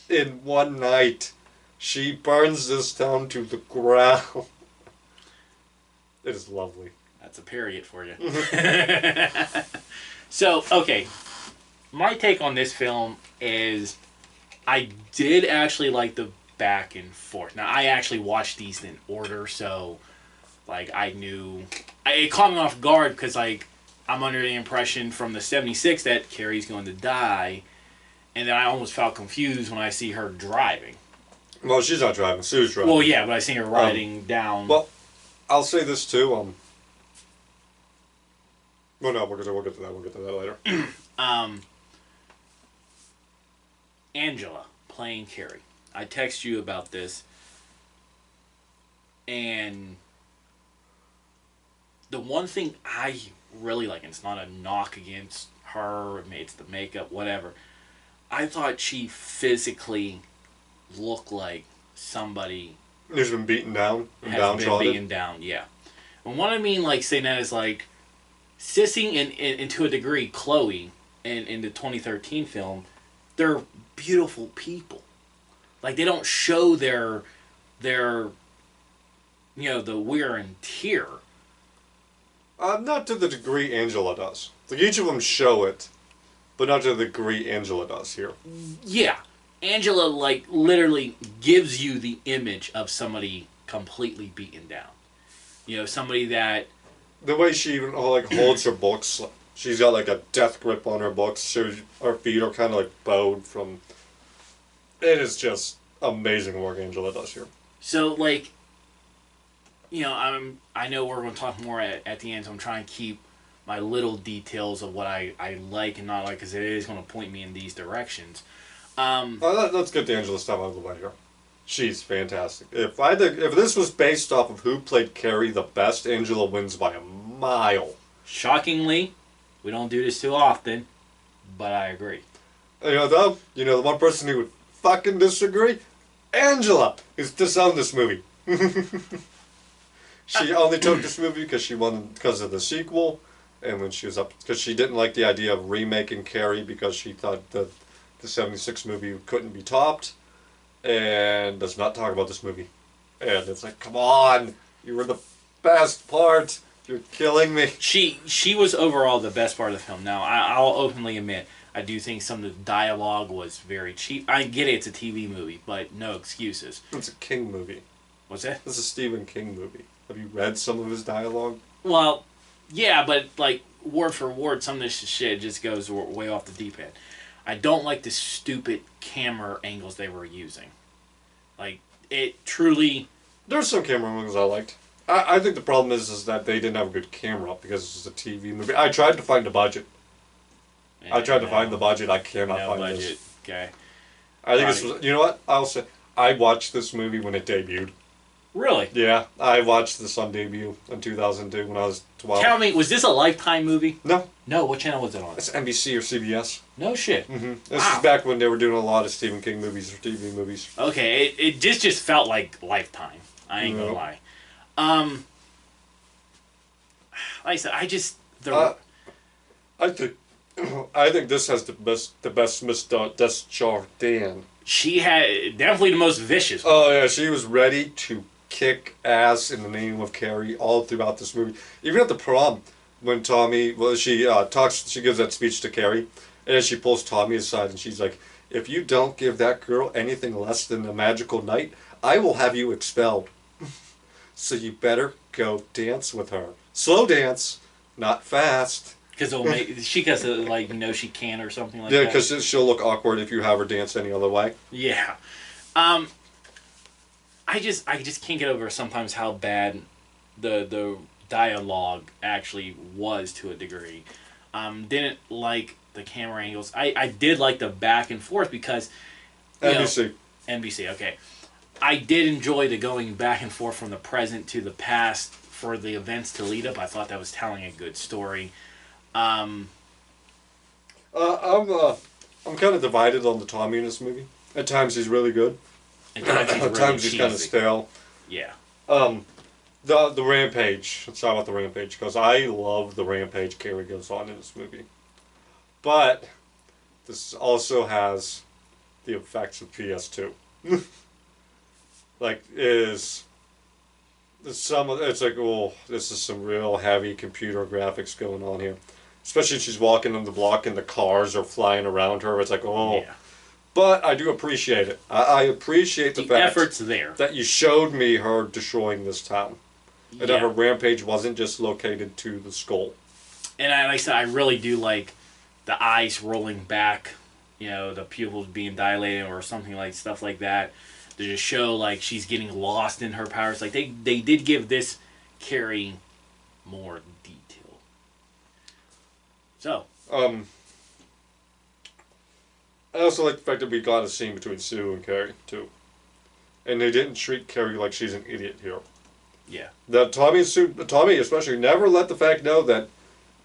In one night, she burns this town to the ground. It is lovely. That's a period for you. So, okay. My take on this film is I did actually like the back and forth. Now, I actually watched these in order, so I knew... It caught me off guard because, I'm under the impression from the 76 that Carrie's going to die, and then I almost felt confused when I see her driving. Well, she's not driving. Sue's driving. Well, yeah, but I see her riding down... Well, I'll say this, too. Well, no, we'll get to that. We'll get to that later. Angela playing Carrie. I text you about this, and the one thing I really like, and it's not a knock against her, it's the makeup, whatever, I thought she physically looked like somebody who's been beaten down and downtrodden. Has been beaten down, yeah. And what I mean, saying that is sissing and to a degree, Chloe in the 2013 film, they're beautiful people. They don't show their the wear and tear. Not to the degree Angela does. Each of them show it, but not to the degree Angela does here. Yeah. Angela, literally gives you the image of somebody completely beaten down. Somebody that... The way she even holds her books, she's got a death grip on her books. Her feet are kind of bowed from... It is just amazing work Angela does here. So, I know we're going to talk more at the end, so I'm trying to keep my little details of what I like and not like, because it is going to point me in these directions. Let's get the Angela stuff out of the way here. She's fantastic. If this was based off of who played Carrie the best, Angela wins by a mile. Shockingly, we don't do this too often, but I agree. The one person who would fucking disagree? Angela is disowned this movie. She only took this movie because of the sequel, and when she was up, because she didn't like the idea of remaking Carrie because she thought that the 76 movie couldn't be topped, and does not talk about this movie. And it's come on, you were the best part. You're killing me. She was overall the best part of the film. Now, I'll openly admit, I do think some of the dialogue was very cheap. I get it, it's a TV movie, but no excuses. It's a King movie. What's that? It's a Stephen King movie. Have you read some of his dialogue? Well, yeah, but word for word, some of this shit just goes way off the deep end. I don't like the stupid camera angles they were using. It truly... There's some camera angles I liked. I think the problem is that they didn't have a good camera because this is a TV movie. I tried to find a budget. I tried to find the budget. I cannot find budget. This. Okay. I think this was... You know what? I'll say... I watched this movie when it debuted. Really? Yeah, I watched this on debut in 2002 when I was 12. Tell me, was this a Lifetime movie? No. No, what channel was it on? It's NBC or CBS. No shit. This is back when they were doing a lot of Stephen King movies or TV movies. Okay, it just felt like Lifetime. I ain't gonna lie. Like I said, I think I think this has the best Miss Desjardins. She had definitely the most vicious one. Oh yeah, she was ready to kick ass in the name of Carrie all throughout this movie. Even at the prom, when she gives that speech to Carrie, and then she pulls Tommy aside and she's like, "If you don't give that girl anything less than a magical night, I will have you expelled. So you better go dance with her. Slow dance, not fast." Because she gets she can or something like that. Yeah, because she'll look awkward if you have her dance any other way. Yeah. I just can't get over sometimes how bad the dialogue actually was to a degree. Didn't like the camera angles. I did like the back and forth because NBC, okay. I did enjoy the going back and forth from the present to the past for the events to lead up. I thought that was telling a good story. I'm kind of divided on the Tommy in this movie. At times he's really good. At times he's kind of stale. Yeah. The rampage. Let's talk about the rampage because I love the rampage Carrie goes on in this movie. But this also has the effects of PS2. It's like, oh, this is some real heavy computer graphics going on here. Especially when she's walking on the block and the cars are flying around her. It's like, oh. Yeah. But I do appreciate it. I appreciate the fact effort's there that you showed me her destroying this town. And that her rampage wasn't just located to the skull. And like I said, I really do like the eyes rolling back, the pupils being dilated or something like stuff like that. To just show like she's getting lost in her powers. Like they did give this Carrie more detail. So. I also like the fact that we got a scene between Sue and Carrie too. And they didn't treat Carrie like she's an idiot here. Yeah. That Tommy especially never let the fact know that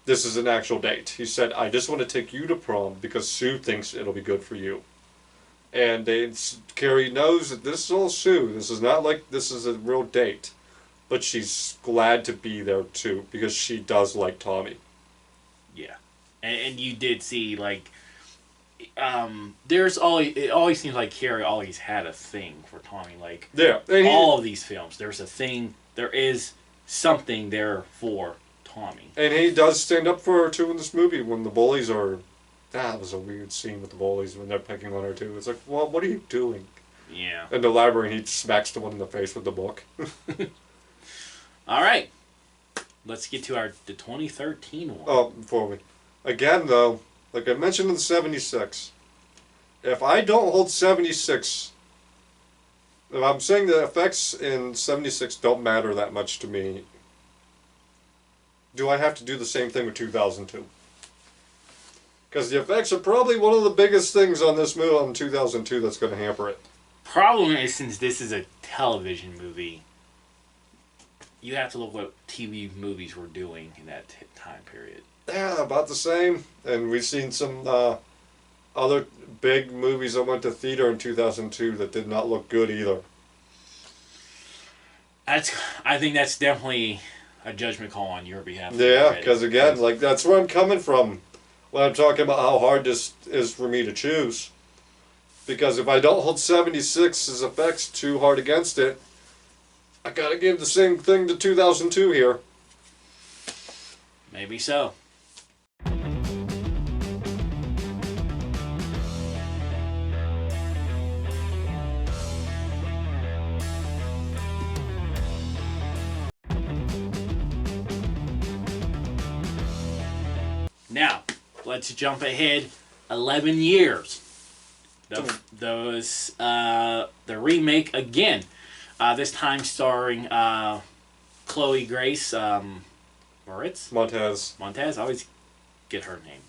this is an actual date. He said, "I just want to take you to prom because Sue thinks it'll be good for you." And Carrie knows that this is all Sue. This is not like this is a real date. But she's glad to be there too because she does like Tommy. Yeah. And you did see it always seems like Carrie always had a thing for Tommy. All of these films, there's a thing, there is something there for Tommy. And he does stand up for her too in this movie when the bullies are. That was a weird scene with the bullies when they're picking on her too. It's like, well, what are you doing? Yeah. In the library, he smacks the one in the face with the book. All right, let's get to the 2013 one. Oh, before we, again though, like I mentioned in the 76, if I don't hold 76, if I'm saying the effects in 76 don't matter that much to me, do I have to do the same thing with 2002? Because the effects are probably one of the biggest things on this movie on 2002 that's going to hamper it. Problem is, since this is a television movie, you have to look what TV movies were doing in that time period. Yeah, about the same. And we've seen some other big movies that went to theater in 2002 that did not look good either. I think that's definitely a judgment call on your behalf. Yeah, because again, that's where I'm coming from when I'm talking about how hard this is for me to choose. Because if I don't hold 76's effects too hard against it, I gotta give the same thing to 2002 here. Maybe so. Now, let's jump ahead 11 years. The remake again. This time starring Chloe Grace Moretz? Montez. I always get her name.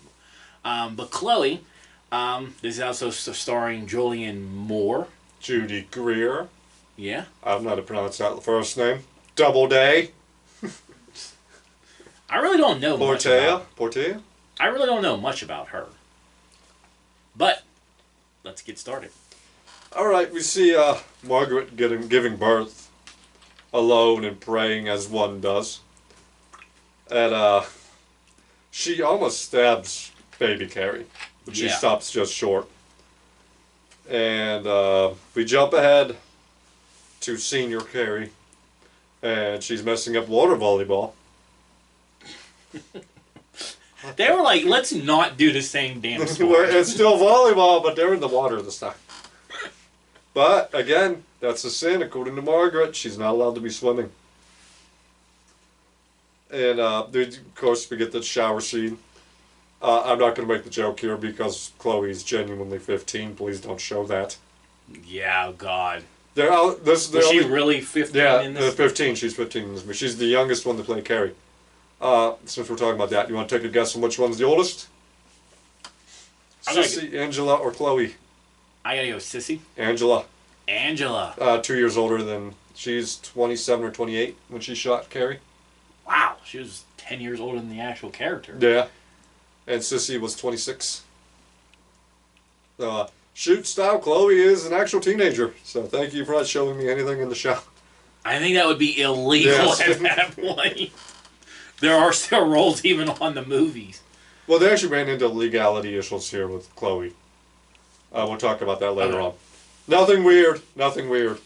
But Chloe, this is also starring Julianne Moore. Judy Greer. Yeah. I don't know how to pronounce that first name. Doubleday. I really don't know much about... Portea? I really don't know much about her. But, let's get started. Alright, we see Margaret giving birth alone and praying as one does. And she almost stabs baby Carrie, but she stops just short. And we jump ahead to senior Carrie, and she's messing up water volleyball. They were like, let's not do the same damn sport. It's still volleyball, but they're in the water this time. But, again, that's a sin, according to Margaret. She's not allowed to be swimming. And, of course, we get the shower scene. I'm not going to make the joke here because Chloe's genuinely 15. Please don't show that. Yeah, God. Was she really 15 in this? Yeah, 15. She's 15 in this movie. She's the youngest one to play Carrie. Since we're talking about that, you want to take a guess on which one's the oldest? Sissy, Angela, or Chloe? I gotta go Sissy. Angela. 2 years older than... She's 27 or 28 when she shot Carrie. Wow, she was 10 years older than the actual character. Yeah. And Sissy was 26. Shoot style, Chloe is an actual teenager. So thank you for not showing me anything in the show. I think that would be illegal at that point. There are still roles even on the movies. Well, they actually ran into legality issues here with Chloe. We'll talk about that later on. Nothing weird. Nothing weird.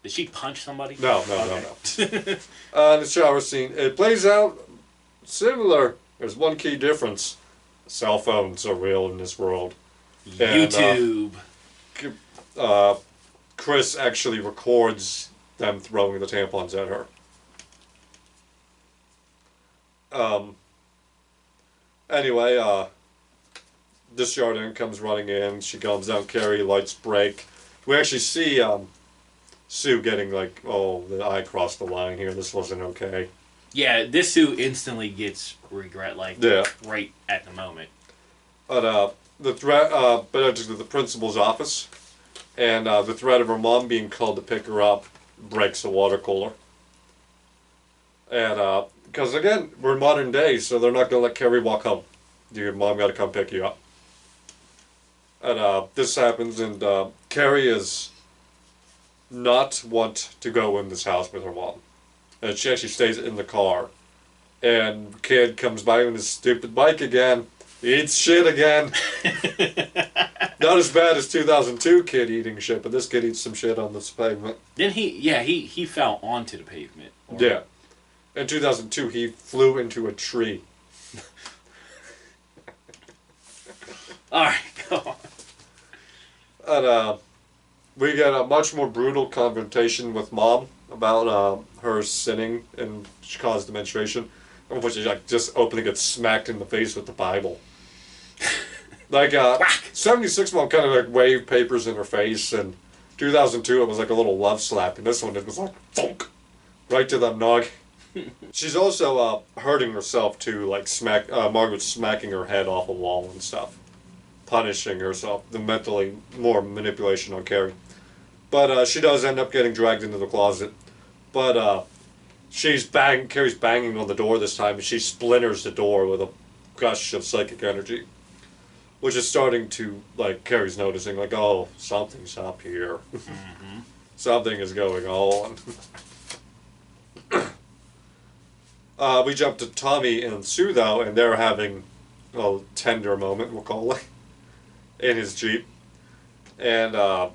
Did she punch somebody? No. The shower scene. It plays out similar. There's one key difference. Cell phones are real in this world. YouTube. And, Chris actually records them throwing the tampons at her. Anyway, Desjardins comes running in. She calms down Carrie, lights break. We actually see Sue getting like, oh, the eye crossed the line here. This wasn't okay. Yeah, this Sue instantly gets regret, right at the moment. But the threat, to the principal's office, and the threat of her mom being called to pick her up breaks the water cooler. And because again, we're modern day, so they're not gonna let Carrie walk home. Your mom got to come pick you up. And this happens, and Carrie is not want to go in this house with her mom. And she actually stays in the car. And kid comes by on his stupid bike again. He eats shit again. Not as bad as 2002 kid eating shit, but this kid eats some shit on this pavement. Then he fell onto the pavement. Yeah. In 2002, he flew into a tree. Alright, go on. And we get a much more brutal confrontation with mom about her sinning and she caused the menstruation. Which is like just openly gets smacked in the face with the Bible. Like 76 mom kind of like waved papers in her face, and 2002 it was like a little love slap, and this one it was like thunk, right to the nog. She's also hurting herself too, like Margaret's smacking her head off a wall and stuff, punishing herself. The mentally more manipulation on Carrie, but she does end up getting dragged into the closet, but Carrie's banging on the door this time, and she splinters the door with a gush of psychic energy. Which is starting to, like, Carrie's noticing, like, oh, something's up here. Mm-hmm. Something is going on. We jump to Tommy and Sue, though, and they're having a tender moment, we'll call it, in his Jeep. And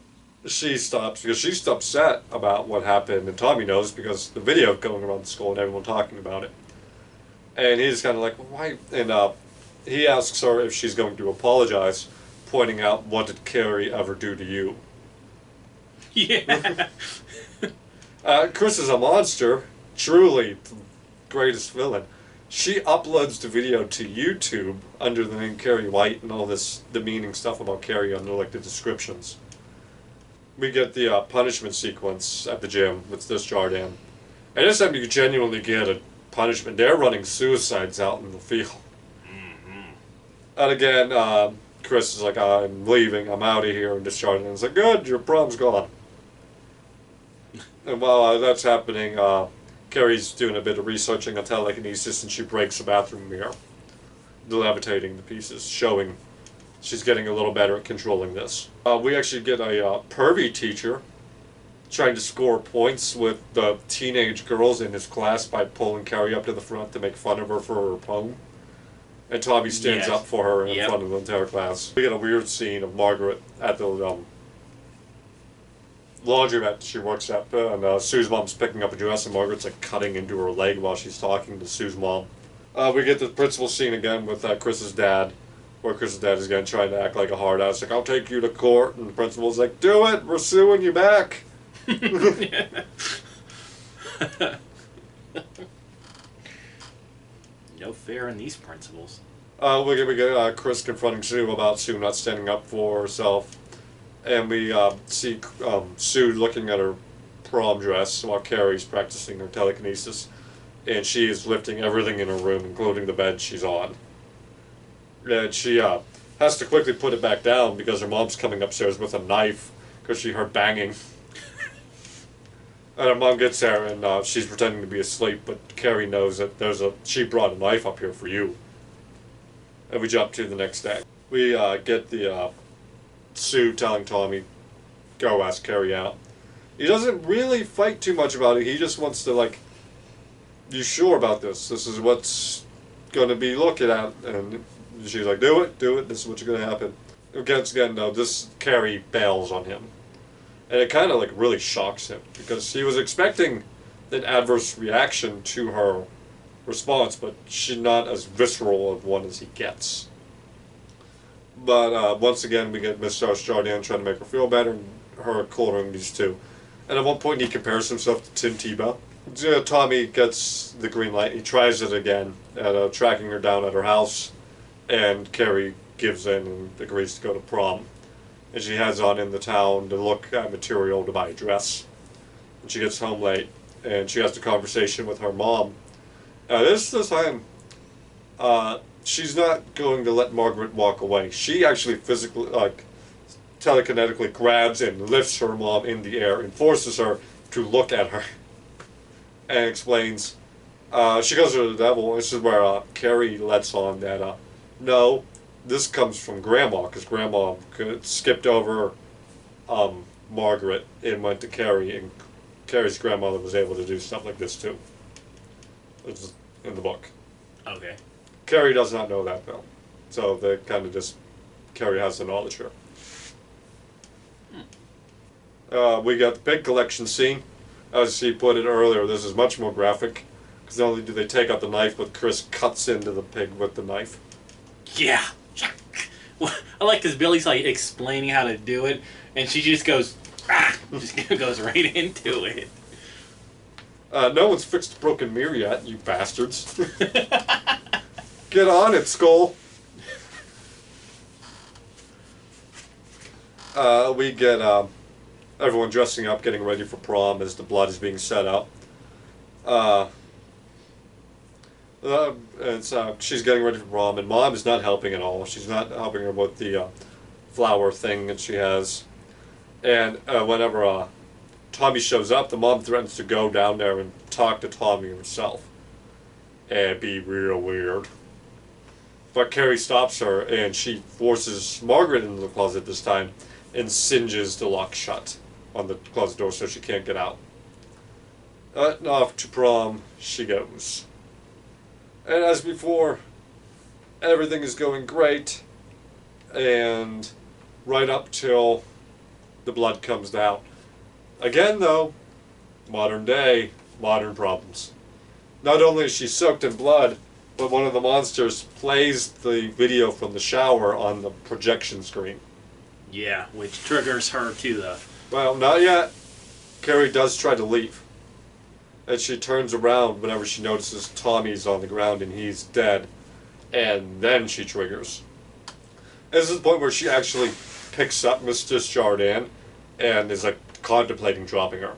she stops because she's upset about what happened, and Tommy knows because the video going around the school and everyone talking about it. And he's kind of like, why? And he asks her if she's going to apologize, pointing out, what did Carrie ever do to you? Yeah. Chris is a monster, truly the greatest villain. She uploads the video to YouTube under the name Carrie White and all this demeaning stuff about Carrie under like the descriptions. We get the punishment sequence at the gym with this Desjardins. And this time you genuinely get a punishment. They're running suicides out in the field. Mm-hmm. And again, Chris is like, I'm leaving, I'm out of here, and Desjardins is like, good, your problem's gone. And while that's happening, Carrie's doing a bit of researching on telekinesis, and she breaks a bathroom mirror, levitating the pieces, showing she's getting a little better at controlling this. We actually get a pervy teacher trying to score points with the teenage girls in his class by pulling Carrie up to the front to make fun of her for her poem. And Tommy stands up for her in front of the entire class. We get a weird scene of Margaret at the laundromat she works at, and Sue's mom's picking up a dress, and Margaret's like cutting into her leg while she's talking to Sue's mom. We get the principal scene again with Chris's dad, where Chris's dad is again trying to act like a hard ass, like, I'll take you to court, and the principal's like, do it, we're suing you back. No fair in these principles. We get Chris confronting Sue about Sue not standing up for herself. And we see Sue looking at her prom dress while Carrie's practicing her telekinesis. And she is lifting everything in her room, including the bed she's on. And she has to quickly put it back down because her mom's coming upstairs with a knife because she heard banging. And her mom gets there and she's pretending to be asleep, but Carrie knows that she brought a knife up here for you. And we jump to the next day. We get the Sue telling Tommy, go ask Carrie out. He doesn't really fight too much about it. He just wants to, like, you sure about this? This is what's going to be looking at. And she's like, do it, this is what's going to happen. Again, though, this Carrie bails on him. And it kind of, like, really shocks him. Because he was expecting an adverse reaction to her response, but she's not as visceral of one as he gets. But once again, we get Mr. Jardin trying to make her feel better, and her cornering these two. And at one point, he compares himself to Tim Tebow. Tommy gets the green light. He tries it again at tracking her down at her house, and Carrie gives in and agrees to go to prom. And she heads on in the town to look at material to buy a dress. And she gets home late, and she has a conversation with her mom. This time, she's not going to let Margaret walk away. She actually physically, telekinetically grabs and lifts her mom in the air and forces her to look at her. And explains, she goes to the devil. This is where Carrie lets on that, no, this comes from Grandma, because Grandma skipped over Margaret and went to Carrie, and Carrie's grandmother was able to do stuff like this too. It's in the book. Okay. Carrie does not know that, though. So they kind of just, Carrie has the knowledge here. We got the pig collection scene. As he put it earlier, this is much more graphic. Because not only do they take out the knife, but Chris cuts into the pig with the knife. Yeah. Well, I like because Billy's like explaining how to do it, and she just goes, just goes right into it. No one's fixed the broken mirror yet, you bastards. Get on it, Skull. We get everyone dressing up, getting ready for prom as the blood is being set up. She's getting ready for prom, and Mom is not helping at all. She's not helping her with the flower thing that she has. And whenever Tommy shows up, the mom threatens to go down there and talk to Tommy herself. And it'd be real weird. But Carrie stops her, and she forces Margaret into the closet this time and singes the lock shut on the closet door so she can't get out. And off to prom she goes. And as before, everything is going great, and right up till the blood comes down. Again, though, modern day, modern problems. Not only is she soaked in blood, but one of the monsters plays the video from the shower on the projection screen. Yeah, which triggers her to the... Well, not yet. Carrie does try to leave. And she turns around whenever she notices Tommy's on the ground and he's dead. And then she triggers. This is the point where she actually picks up Mr. Jardin and is like contemplating dropping her.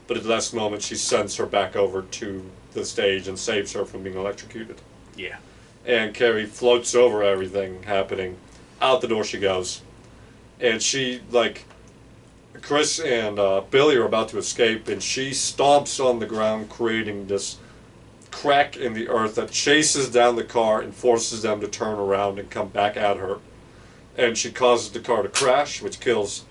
But at the last moment she sends her back over to the stage and saves her from being electrocuted. Yeah. And Carrie floats over everything happening. Out the door she goes. And she, like, Chris and Billy are about to escape, and she stomps on the ground, creating this crack in the earth that chases down the car and forces them to turn around and come back at her. And she causes the car to crash, which kills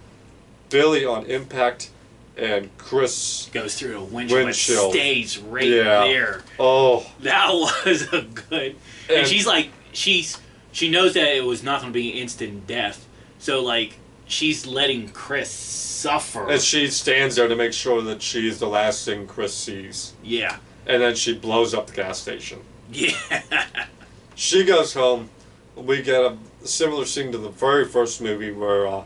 Billy on impact, and Chris goes through a windshield. Stays right there. Oh, that was a good. And she's like, she knows that it was not going to be instant death, so like she's letting Chris suffer. And she stands there to make sure that she's the last thing Chris sees. Yeah. And then she blows up the gas station. Yeah. She goes home. We get a similar scene to the very first movie where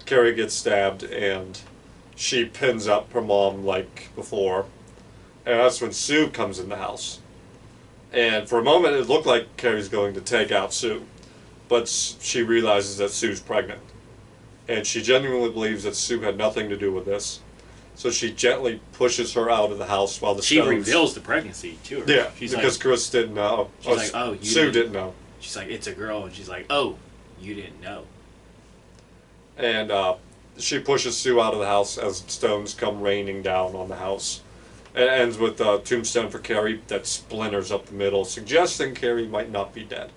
Carrie gets stabbed and she pins up her mom like before. And that's when Sue comes in the house. And for a moment it looked like Carrie's going to take out Sue. But she realizes that Sue's pregnant. And she genuinely believes that Sue had nothing to do with this. So she gently pushes her out of the house while she reveals the pregnancy to her. Yeah, she's because like, Chris didn't know. She's like, oh, Sue didn't know. She's like, it's a girl, and she's like, oh, you didn't know. And she pushes Sue out of the house as stones come raining down on the house. It ends with a tombstone for Carrie that splinters up the middle, suggesting Carrie might not be dead.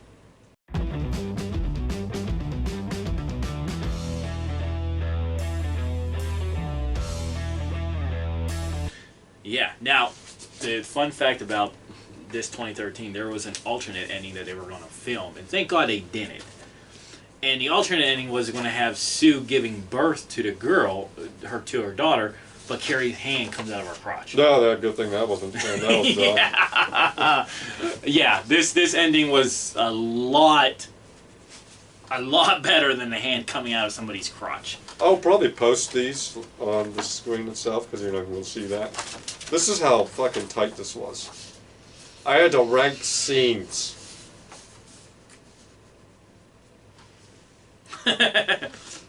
Yeah. Now, the fun fact about this 2013, there was an alternate ending that they were going to film, and thank God they didn't. And the alternate ending was going to have Sue giving birth to the girl, to her daughter, but Carrie's hand comes out of her crotch. No, that good thing that wasn't. That was yeah. Yeah. This ending was a lot better than the hand coming out of somebody's crotch. I'll probably post these on the screen itself because you're not going to see that. This is how fucking tight this was. I had to rank scenes.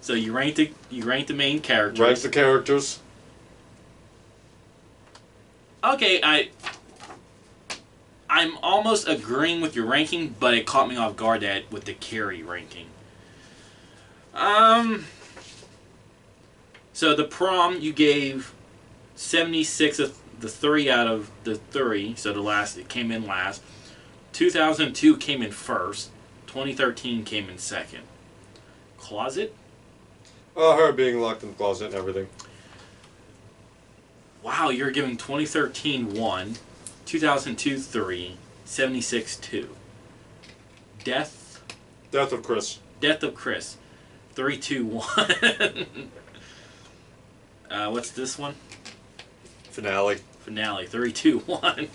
So you ranked the main characters. Rank the characters. Okay, I'm almost agreeing with your ranking, but it caught me off guard with the Carrie ranking. So the prom you gave 76 of the 3 out of the 3, so it came in last. 2002 came in first. 2013 came in second. Closet? Her being locked in the closet and everything. Wow, you're giving 2013 1, 2002 3, 76 2. Death of Chris. Death of Chris. 3, 2, 1. What's this one? Finale. 3, 2, 1.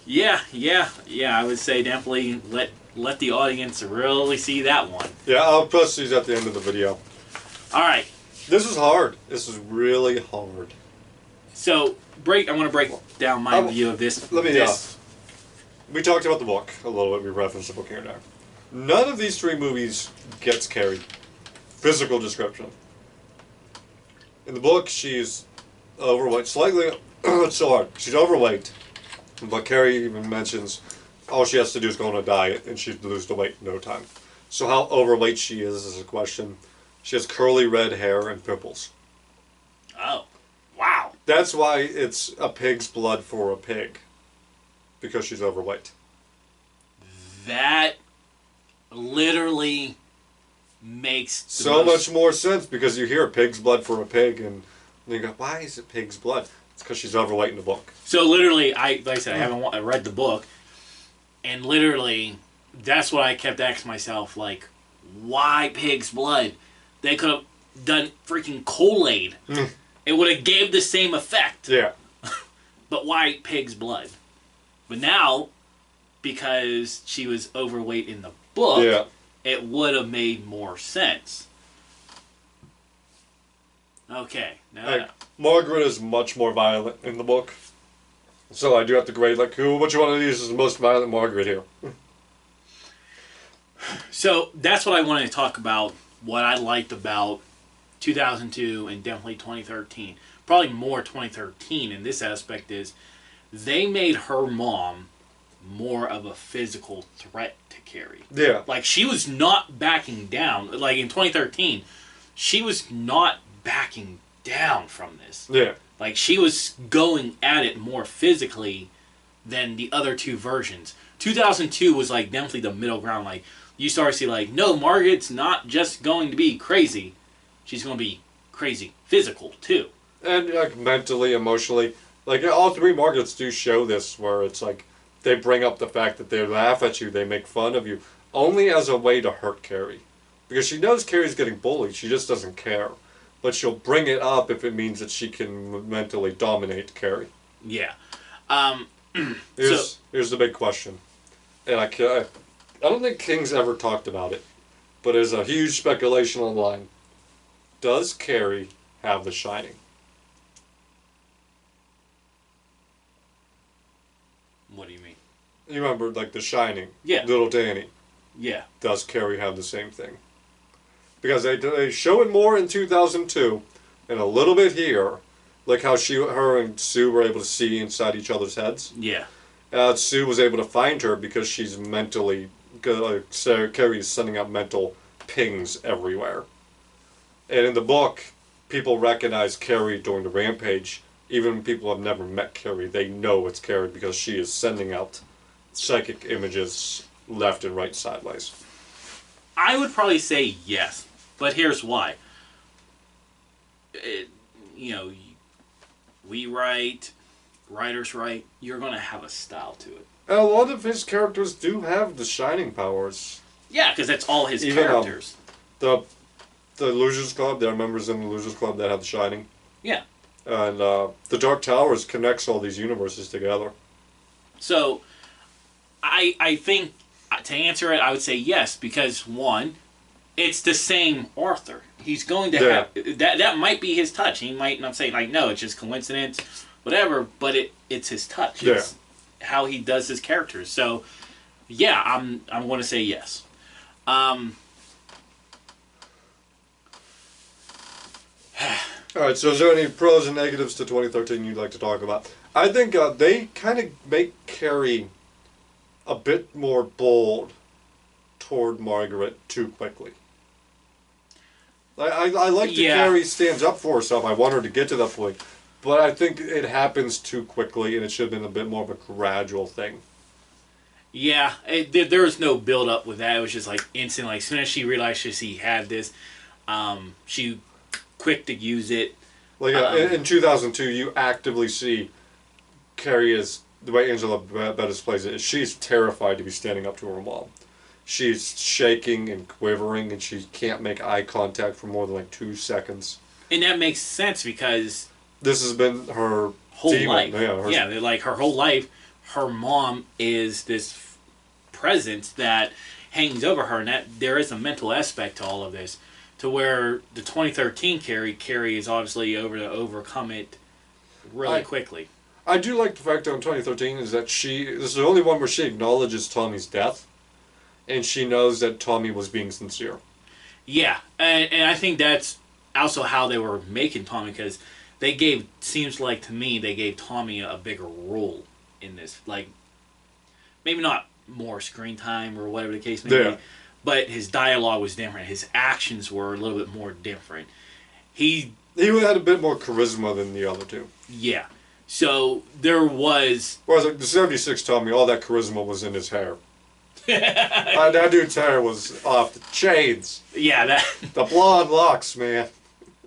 Yeah. I would say definitely let the audience really see that one. Yeah, I'll post these at the end of the video. All right. This is hard. This is really hard. So I want to break down my view of this. Let me. We talked about the book a little bit. We referenced the book here and there. None of these 3 movies gets Carrie. Physical description. In the book, she's overweight. Slightly. It's so hard. She's overweight. But Carrie even mentions all she has to do is go on a diet and she'd lose the weight in no time. So how overweight she is a question. She has curly red hair and pimples. Oh, wow. That's why it's a pig's blood for a pig. Because she's overweight. That literally makes so much more sense because you hear pig's blood for a pig and you go, why is it pig's blood? It's because she's overweight in the book. So literally, like I said, I read the book, and literally, that's what I kept asking myself, like, why pig's blood? They could have done freaking Kool-Aid. It would have gave the same effect. Yeah. But why pig's blood? But now, because she was overweight in the book, it would have made more sense. Okay. Margaret is much more violent in the book. So I do have to grade, like, which one of these is the most violent Margaret here? So that's what I wanted to talk about, what I liked about 2002 and definitely 2013. Probably more 2013 in this aspect is they made her mom more of a physical threat to Carrie. Yeah. Like, she was not backing down. Like, in 2013, she was not backing down from this. Yeah. Like, she was going at it more physically than the other two versions. 2002 was, like, definitely the middle ground. Like, you start to see, like, no, Margaret's not just going to be crazy. She's going to be crazy physical, too. And, like, mentally, emotionally. Like, all three Margarets do show this, where it's like, they bring up the fact that they laugh at you, they make fun of you, only as a way to hurt Carrie. Because she knows Carrie's getting bullied, she just doesn't care. But she'll bring it up if it means that she can mentally dominate Carrie. Yeah. Here's the big question. And I don't think King's ever talked about it, but there's a huge speculation online. Does Carrie have The Shining? What do you mean? You remember, like, The Shining? Yeah. Little Danny. Yeah. Does Carrie have the same thing? Because they show it more in 2002, and a little bit here, like how her and Sue were able to see inside each other's heads. Yeah. Sue was able to find her because she's mentally, Carrie is sending out mental pings everywhere. And in the book, people recognize Carrie during the rampage. Even people have never met Carrie, they know it's Carrie because she is sending out psychic images left and right sideways. I would probably say yes, but here's why. We write, writers write, you're going to have a style to it. And a lot of his characters do have the shining powers. Yeah, because that's all his characters. The Losers Club, there are members in the Losers Club that have the shining. Yeah. And the Dark Towers connects all these universes together. So, I think, to answer it, I would say yes, because one, it's the same Arthur. He's going to have... That might be his touch. He might not say, like, no, it's just coincidence, whatever, but it's his touch. It's how he does his characters. So, yeah, I'm going to say yes. Alright, so is there any pros and negatives to 2013 you'd like to talk about? I think they kind of make Carrie a bit more bold toward Margaret too quickly. I like that Carrie stands up for herself. I want her to get to that point. But I think it happens too quickly, and it should have been a bit more of a gradual thing. Yeah, there was no build-up with that. It was just like instant. Like, as soon as she realized she had this, she quick to use it. Like in 2002, you actively see Carrie as the way Angela Bettis plays it. She's terrified to be standing up to her mom. She's shaking and quivering, and she can't make eye contact for more than like 2 seconds. And that makes sense because this has been her whole demon. life. Yeah, like her whole life, her mom is this presence that hangs over her, and that there is a mental aspect to all of this. To where the 2013 Carrie is obviously able to overcome it really quickly. I do like the fact that in 2013 is that this is the only one where she acknowledges Tommy's death, and she knows that Tommy was being sincere. Yeah, and I think that's also how they were making Tommy, because seems like to me, they gave Tommy a bigger role in this. Like, maybe not more screen time or whatever the case may be. But his dialogue was different. His actions were a little bit more different. He had a bit more charisma than the other two. Yeah. So there was... Whereas like the 76 Tommy, all that charisma was in his hair. That dude's hair was off the chains. Yeah, the blonde locks, man.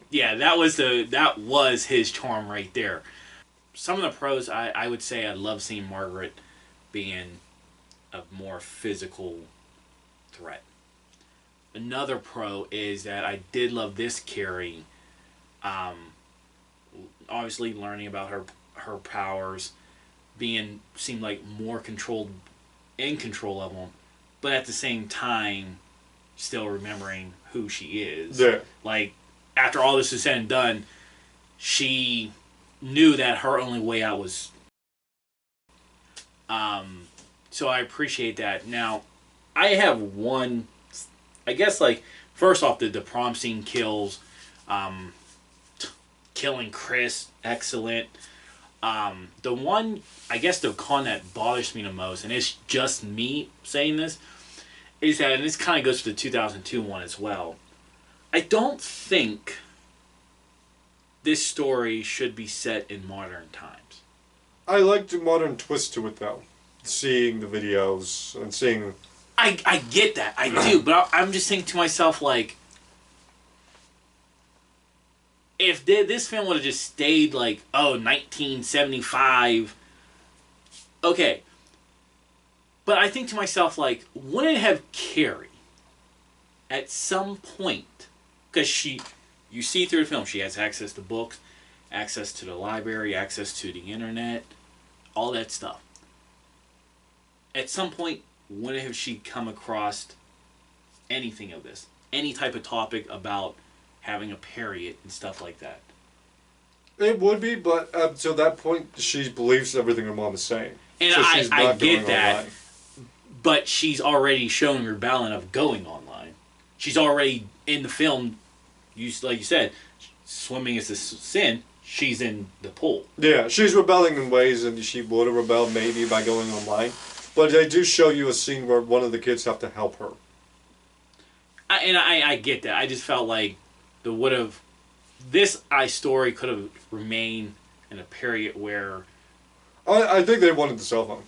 Yeah, that was his charm right there. Some of the pros, I would say I love seeing Margaret being a more physical threat. Another pro is that I did love this Carrie. Obviously learning about her powers, seemed like more in control of them, but at the same time still remembering who she is. Yeah. Like, after all this is said and done, she knew that her only way out was so I appreciate that. Now, I have one, I guess, like, first off, the prom scene kills, killing Chris, excellent. The one, I guess the con that bothers me the most, and it's just me saying this, is that, and this kind of goes to the 2002 one as well, I don't think this story should be set in modern times. I like the modern twist to it, though. Seeing the videos and seeing... I get that. I do. But I'm just thinking to myself, like... If this film would have just stayed, like, 1975... Okay. But I think to myself, like, wouldn't it have Carrie at some point? Because you see through the film, she has access to books, access to the library, access to the internet, all that stuff. At some point, wouldn't have she come across anything of this? Any type of topic about having a period and stuff like that? It would be, but up to that point, she believes everything her mom is saying. And so I get that. Online. But she's already shown rebellion of going online. She's already in the film. Like you said, swimming is a sin. She's in the pool. Yeah, she's rebelling in ways, and she would have rebelled maybe by going online. But they do show you a scene where one of the kids have to help her. I get that. I just felt like this story could have remained in a period where. I think they wanted the cell phone.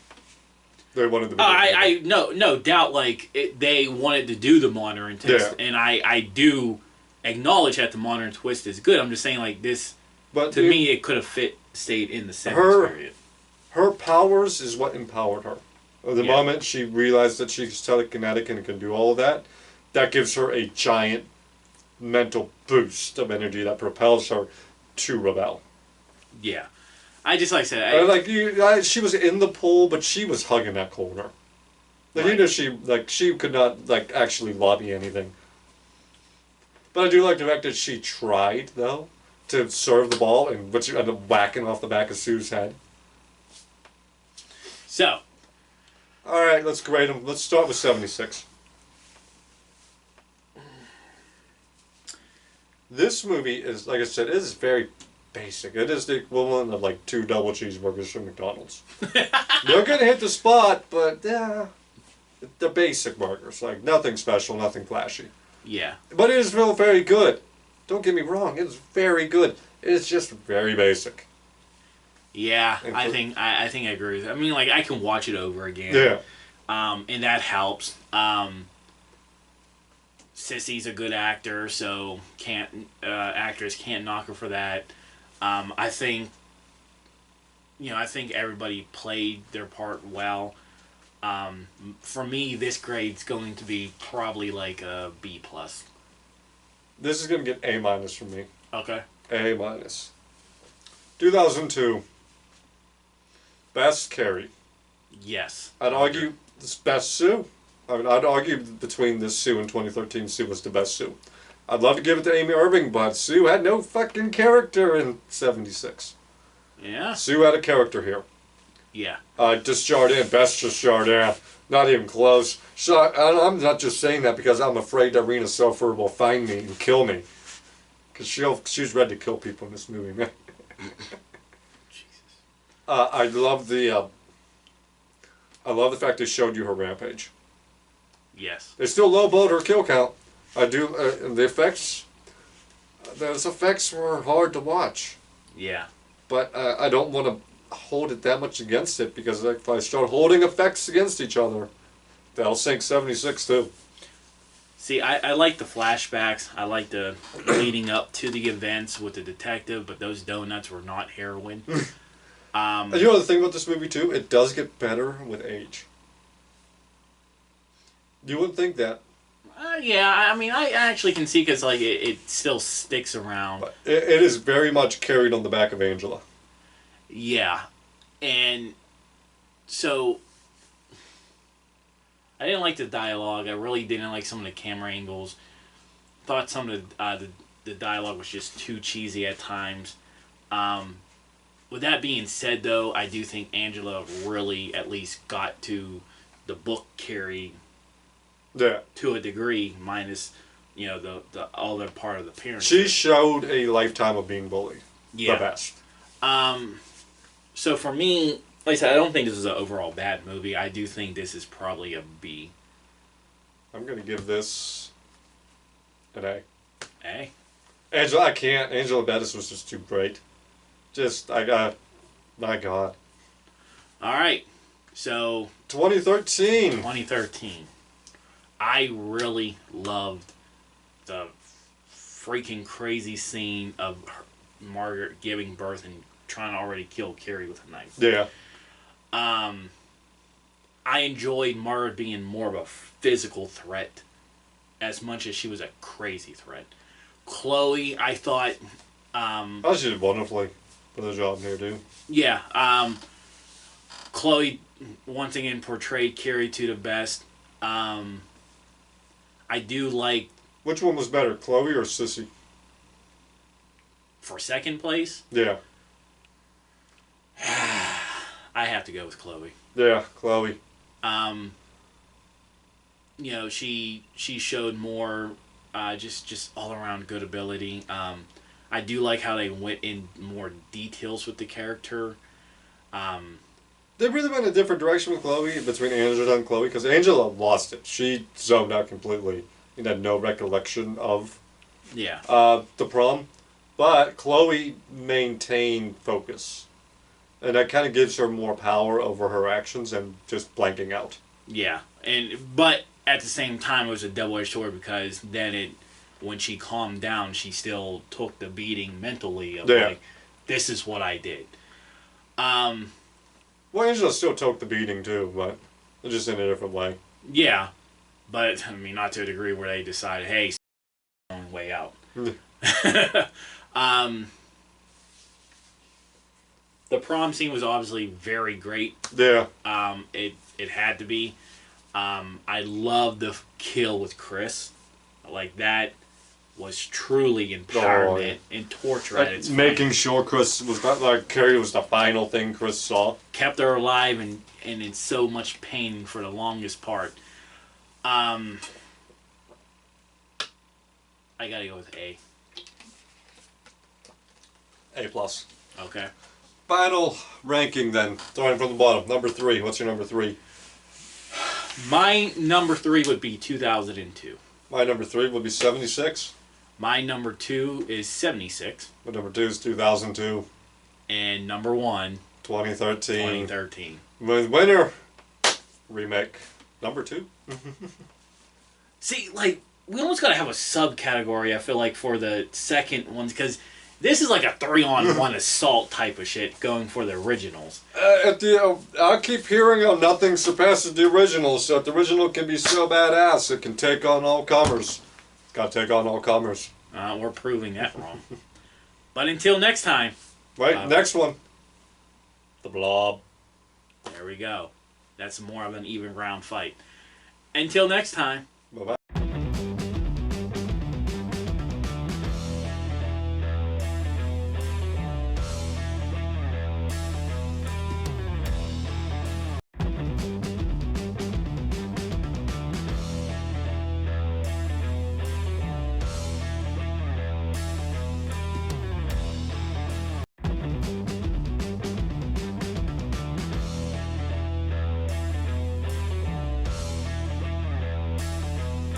They wanted the. No doubt. Like they wanted to do the modern twist, and I do acknowledge that the modern twist is good. I'm just saying, like this. But to me, it could have stayed in the 70s period. Her powers is what empowered her. The moment she realized that she's telekinetic and can do all of that, that gives her a giant mental boost of energy that propels her to rebel. Yeah. I just, like I said... she was in the pool, but she was hugging that corner. Like, you know, she could not, actually lobby anything. But I do like the fact that she tried, though, to serve the ball, but she ended up whacking off the back of Sue's head. So... Alright, let's grade them. Let's start with 76. This movie is, like I said, it is very basic. It is the equivalent of, 2 double cheeseburgers from McDonald's. They're going to hit the spot, but, they're basic burgers. Nothing special, nothing flashy. Yeah. But it is still very good. Don't get me wrong, it's very good. It's just very basic. Yeah, I think I agree with that. I mean, I can watch it over again. Yeah. And that helps. Sissy's a good actor, so actors can't knock her for that. I think everybody played their part well. For me, this grade's going to be probably a B+. This is going to get A- from me. Okay. A-. 2002. Best Carrie. Yes. I'd argue this best Sue. I mean, I'd argue between this Sue and 2013, Sue was the best Sue. I'd love to give it to Amy Irving, but Sue had no fucking character in 76. Yeah. Sue had a character here. Yeah. Desjardins, best Desjardins. Not even close. So, I'm not just saying that because I'm afraid that Rena Sofer will find me and kill me. Because she's ready to kill people in this movie, man. I love the fact they showed you her rampage. Yes. They still lowballed her kill count. I do, the effects, those effects were hard to watch. Yeah. But I don't want to hold it that much against it, because if I start holding effects against each other, that'll sink 76 too. See, I like the flashbacks. I like the leading up to the events with the detective, but those donuts were not heroin. And you know the thing about this movie too? It does get better with age. You wouldn't think that. Yeah, I mean, I actually can see, because it still sticks around. But it is very much carried on the back of Angela. Yeah, and so I didn't like the dialogue. I really didn't like some of the camera angles. Thought some of the dialogue was just too cheesy at times. With that being said, though, I do think Angela really at least got to the book Carrie. Yeah. To a degree, minus, the other part of the parents. She showed a lifetime of being bullied. Yeah. The best. So for me, like I said, I don't think this is an overall bad movie. I do think this is probably a B. I'm going to give this an A. Hey. I can't. Angela Bettis was just too great. My God. All right. So 2013. 2013. I really loved the freaking crazy scene of Margaret giving birth and trying to already kill Carrie with a knife. Yeah. I enjoyed Margaret being more of a physical threat as much as she was a crazy threat. Chloe, I thought... she did wonderfully for the job here, dude. Yeah. Chloe, once again, portrayed Carrie to the best. I do like... Which one was better, Chloe or Sissy? For second place? Yeah. I have to go with Chloe. Yeah, Chloe. You know, she showed more, just all around good ability. I do like how they went in more details with the character. They really went a different direction with Chloe between Angela and Chloe because Angela lost it. She zoned out completely and had no recollection of the prom. But Chloe maintained focus. And that kind of gives her more power over her actions and just blanking out. Yeah, but at the same time, it was a double-edged sword because then when she calmed down, she still took the beating mentally of like, this is what I did. Well, Angela still took the beating too, but just in a different way. Yeah, but I mean, not to a degree where they decided, hey, own way out. The prom scene was obviously very great. Yeah. It had to be. I love the kill with Chris. Like, that was truly empowerment and torture at its making sure Chris was not like Carrie was the final thing Chris saw. Kept her alive and in so much pain for the longest part. I gotta go with A. A plus. Okay. Final ranking then. Starting from the bottom. Number 3. What's your number 3? My number 3 would be 2002. My number 3 would be 76. My number 2 is 76. My number 2 is 2002. And number 1... 2013. 2013. Winner. Remake. Number 2. See, like, we almost gotta have a subcategory, I feel like, for the second ones, because this is like a 3-on-1 assault type of shit going for the originals. I keep hearing nothing surpasses the original, so if the original can be so badass, it can take on all comers. Gotta take on all comers. We're proving that wrong. But until next time. Right, next one. The Blob. There we go. That's more of an even round fight. Until next time.